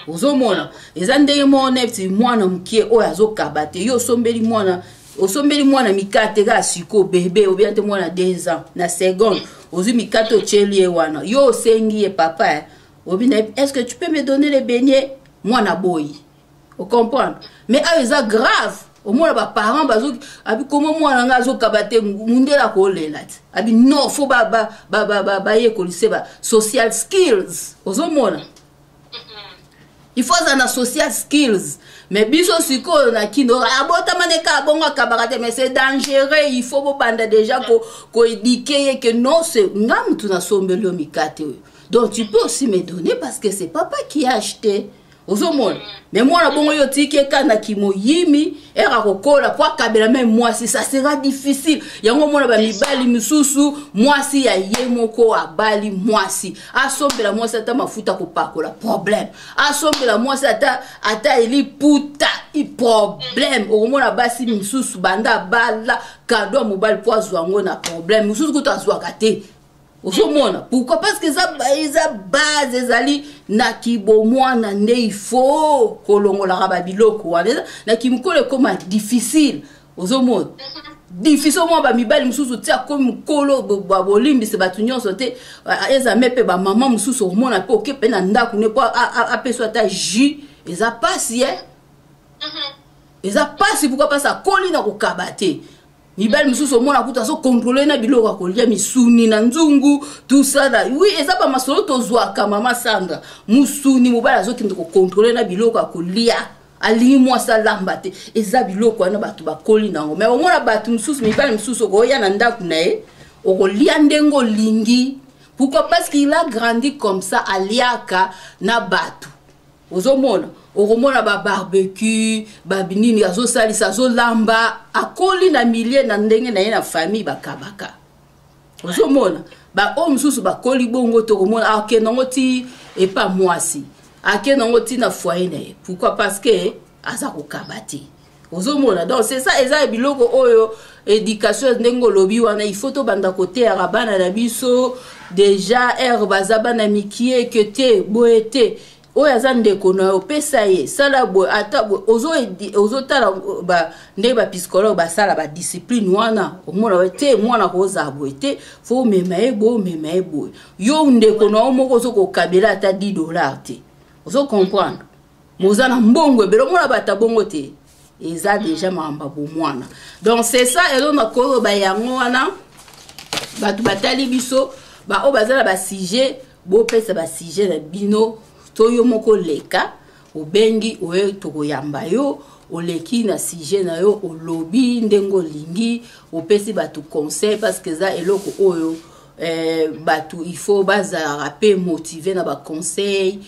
ozomona eza ndenge mo nefti mwana mukie oyo azokaba te yo osombeli mwana mikate ga siko bébé ou bien te mwana 2 ans na seconde ozu mikate ocheli wana yo osengi ye papa obina est-ce que tu peux me donner les beignets mwana boy. Vous comprenez? Mais ça grave. Au moins, les parents, comment moi, on a zokabate, mundela kolela. Abi non, faut social skills. Il faut ça social skills. Mais biso siko na kino abota maneka bongo kabarate mais c'est dangereux. Il faut banda déjà ko éduquer que non c'est ngam tu na sombelo mikate. Donc tu peux aussi me donner parce que c'est papa qui a acheté. Ozomona mais moi la bongo yo tike kana kimoyimi era kokola kwa kabela même moi si ça sera difficile yango mona ba mibali misusu moi si ya yemoko abali moi si asombela moi ça ta mafuta kopakola problème asombela moi ça ata eli puta i problème omona basi misusu banda bala kado mobile poizo yango na problème misusu kutazwa kate. Pourquoi? Parce que ça base ezali na kibomwana nde il faut kolongola rababiloko na kimkole comme difficile ozomona difficile mo ba mibali mususu tia comme kolo ba bolimbi se batunyo sote eza mepe ba maman mususu omona pe okepe na ndaku ne pas apeso ata ji eza pasi eza pasi. Pourquoi? Parce que koli na kokabate mibali mususu mona kuta so contrôler na biloko akolia misuni na nzungu tout ça là. Oui eza ba masolo tozwa ka mama Sandra musuni mobala azokinde ko contrôler na biloko akolia ali moi ça lambate eza biloko wana batu bakoli nango mais omona batu mususu mibali mususu ko ya na ndaku nae okolia ndengo lingi. Pourquoi? Parce qu'il a grandi comme ça aliaka na batu ozomona okomona ba barbecue ba binini azo salisa azo lamba akoli na milieu na ndenge na ye na famille bakabaka ozomona ba omsusu bakoli bongo to komona akenongo ti et pas mwasi akenongo ti na foyer na ye. Pourquoi? Parce que aza kokabati ozomona. Donc c'est ça eza biloko oyo éducation ndengo lobi wana il faut to banda côté arabana na biso déjà bazaba na mikie que te boete oya ndeko na opesa ye sala bo ata ozo tala ba nde ba psychologue ba sala ba discipline wana omona te mwana ko za boete fo mema ebo yo ndeko na omoko zo ko kabela ata $10 te ozo comprendre mozana mbongo ebelo mona bata bongo te eza déjà mamba bo mwana. Donc c'est ça elo na ko ba yango wana batu batali biso ba o bazala ba sujet bo pesa ba sujet na bino toyo moko leka obengi oye tokoyamba yo oleki na sujet na yo olobi ndengo lingi opesi batu conseil parce que za eloko oyo batu il faut baza rapé motiver na ba conseil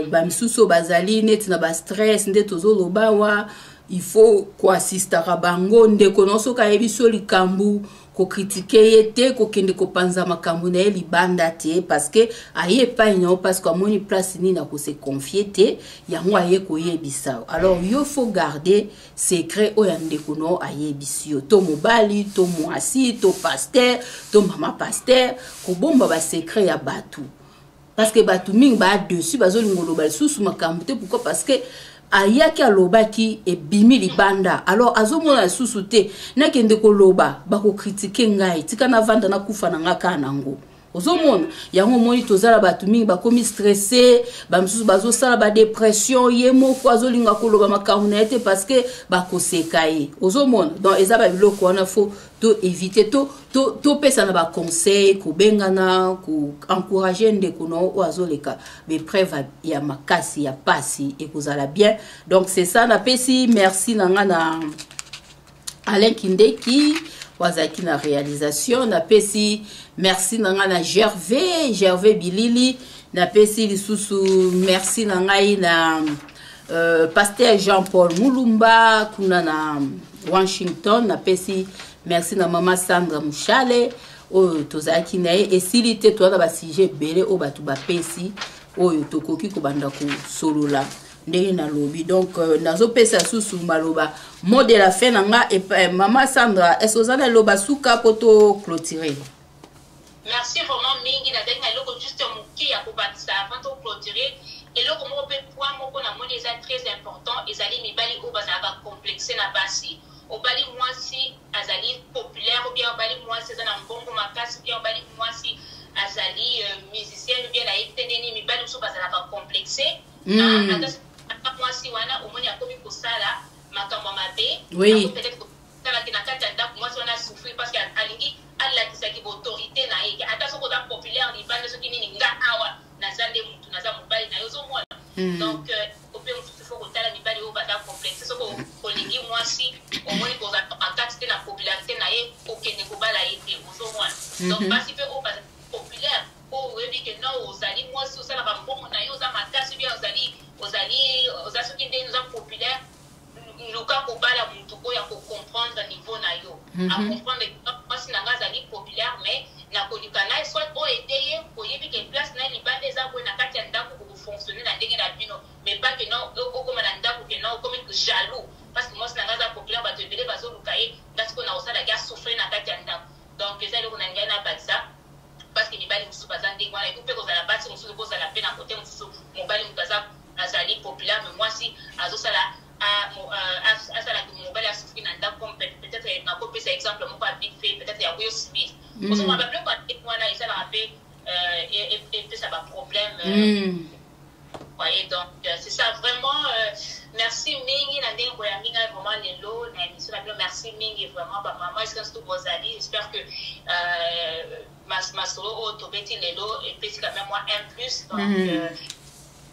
ba misuso bazali net na ba stress nde tozoloba wa il faut ko assistera bango ndeko noso ka yebiso likambu ko critiquer yete ko kende ko panza makambu na libanda te parce que aye pa ino parce que amoni place ni na ko se confier te yango aye ko yebisa. Alors il faut garder secret o yandeko no aye bisio to mobali to mwasi to pasteur to mama pasteur ko bomba ba secret ya batu parce que batu ming ba dessus bazolingolo bal susu makambu te. Pourquoi? Parce que ayaki alobaki e bimi libanda alors azomona susu te na kende ko loba bako critiquer ngai tika na vanda na kufa na ngaka nango ozomona yango moni tozala batu mingi bakomi stressé ba msusu bazo sala ba dépression yemo ko azolinga ko loba makamuna ete parce que bako sekaye ozomona. Donc ezaba biloko wana faut to éviter to pesa na ba conseil ko bengana ko encourager ndeko no oazoleka be preuve ya makasi ya pasi et kozala bien. Donc c'est ça na pesi merci nanga na Alain Kindeki wazaki na réalisation na pesi merci nanga na Gervais Bilili na pesi lisusu merci nangai na pasteur Jean-Paul Mulumba kuna na Washington na pesi merci na mama Sandra Mushale oyo tozaki na ye esili te toana ba sujet belé o batu ba pesi oyo tokoki ko banda ko solola ndenge na lobi. Donc nazo pesa susu maloba mot de la fin nanga et maman Sandra est-ce que vous avez loba souka poto clôturer? Merci vraiment mingi na denga loko juste muki ya kobatisa avant de clôturer et loko mo pe point moko na moni eza très important ezali mibali o bazaka complexe na basi obali mwasi azali populaire ou bien obali mwasi eza na mbongo makasi bien obali mwasi azali musicien bien na eteneni mibali so bazaka complexe ata mwasi wana omoni akomi kosala makambo mabe peut-être kosala kina kati ya ndako mwasi wana souffrir parce que alingi alakisaki autorité na ye ata soko oza populaire libanda soki nini nga awa naza nde mutu naza mobali na yo ozomona donc ope mosusu fo kotala mibali oyo baza complexe soko olingi mwasi omoni kozala makati te na popularité na ye okende kobala ye te ozomona donc basi mpe oyo baza populaire oyo oyebi ke no ozali mwasi osalaka mbongo na ye oza makasi bien oza soki ndeni oza populaire luka kobala mutu oyo akocomprendre niveau na yo acomprendre mwasi nanga azali populaire mais nakolika na ye soit oyo ede ye oyebi ke place na ye libanda eza boye na kati ya ndako kofonctionne na ndenge na bino mais pas ke no okoma na ndako ke no okomi jaloux parce que mwasi nanga aza populaire bato ebele bazoluka ye ngasi mpo na osalaki asouffrir na kati ya ndako donc eza eloko na ngai nabatisa parce que mibali mosusu baza ndenge wana eko mpe kozala basi mosusu kozala mpe na kote mosusu mobali moto azali populaire mais mwasi azosala asalaki mobali asouffrir na ndako peut-être nakopesa exemple moko ya big fait peut-être ya Will Smith ozomona babiloko wana esalaka mpe epesa baproblème voyez donc c'est ça vraiment merci mingi na ndenge boya mingi vraiment lelo na émission na bino merci mingi vraiment bamama esika surtout bozali j'espère que masolo oyo tobeti lelo epesi quand même moi un plus donc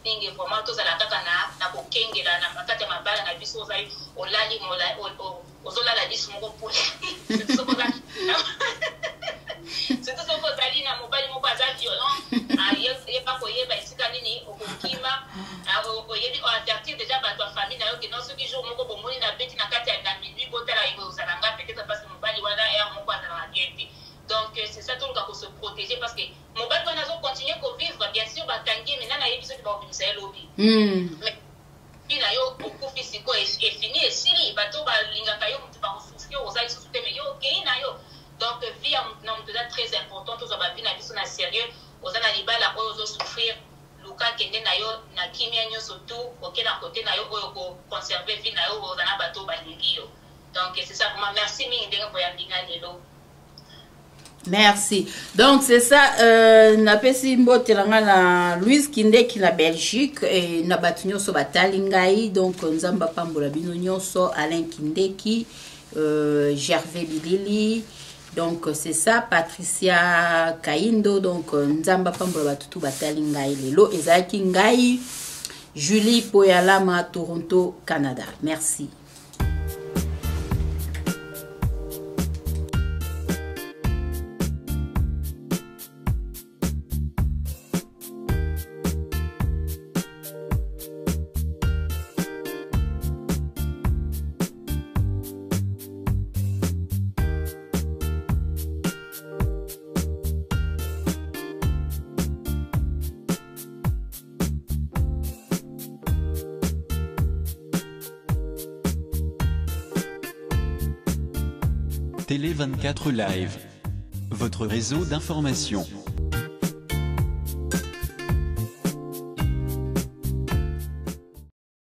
mingi vraiment tozala kaka na kokengela na kati ya mabala na biso ozali olali ozolala lisu moko mpule surtout soko ozali na mobali moko aza violent yeba koyeba esika nini okokima oyebi oavertir déjà bato ya famille na yo ke non soki jour moko bomoni na beti na kati ya minuit botala ozala nga peut-être parce que mobali wana aire moko azalaka bien te donc c'est ça tout le cas pour se protéger parce que mobali wana azocontinue kovivre bien sûr bakangi maintenant nayebi soki baobimisa ye lobi mais na yo okufi sikoyo efini esili bato balingaka yo motu bakosouffrir oza lisusu te mais yo okei na yo donc vie ya motu na motu eza très important tozwa bavi na biso na sérieux oza na libala oyo ozosouffrir luka kende na yo na kimia nyonso tu oke na kote na yo oyo koconserve vie na yo oza na bato balingi yo donc c'est ça vraiment merci mingi ndenge boya mbinga lelo. Merci. Donc c'est ça, napesi mbotelanga na Louise Kindeki na Belgique et na batunyo so batalingai donc nzamba pambola bino nyonso Alain Kindeki, Gervais Bilili. Donc c'est ça, Patricia Kaindo donc nzamba pambola batutu batalingai lelo ezaki ngai Julie Poyalama Toronto Canada. Merci. Télé 24 Live, votre réseau d'information.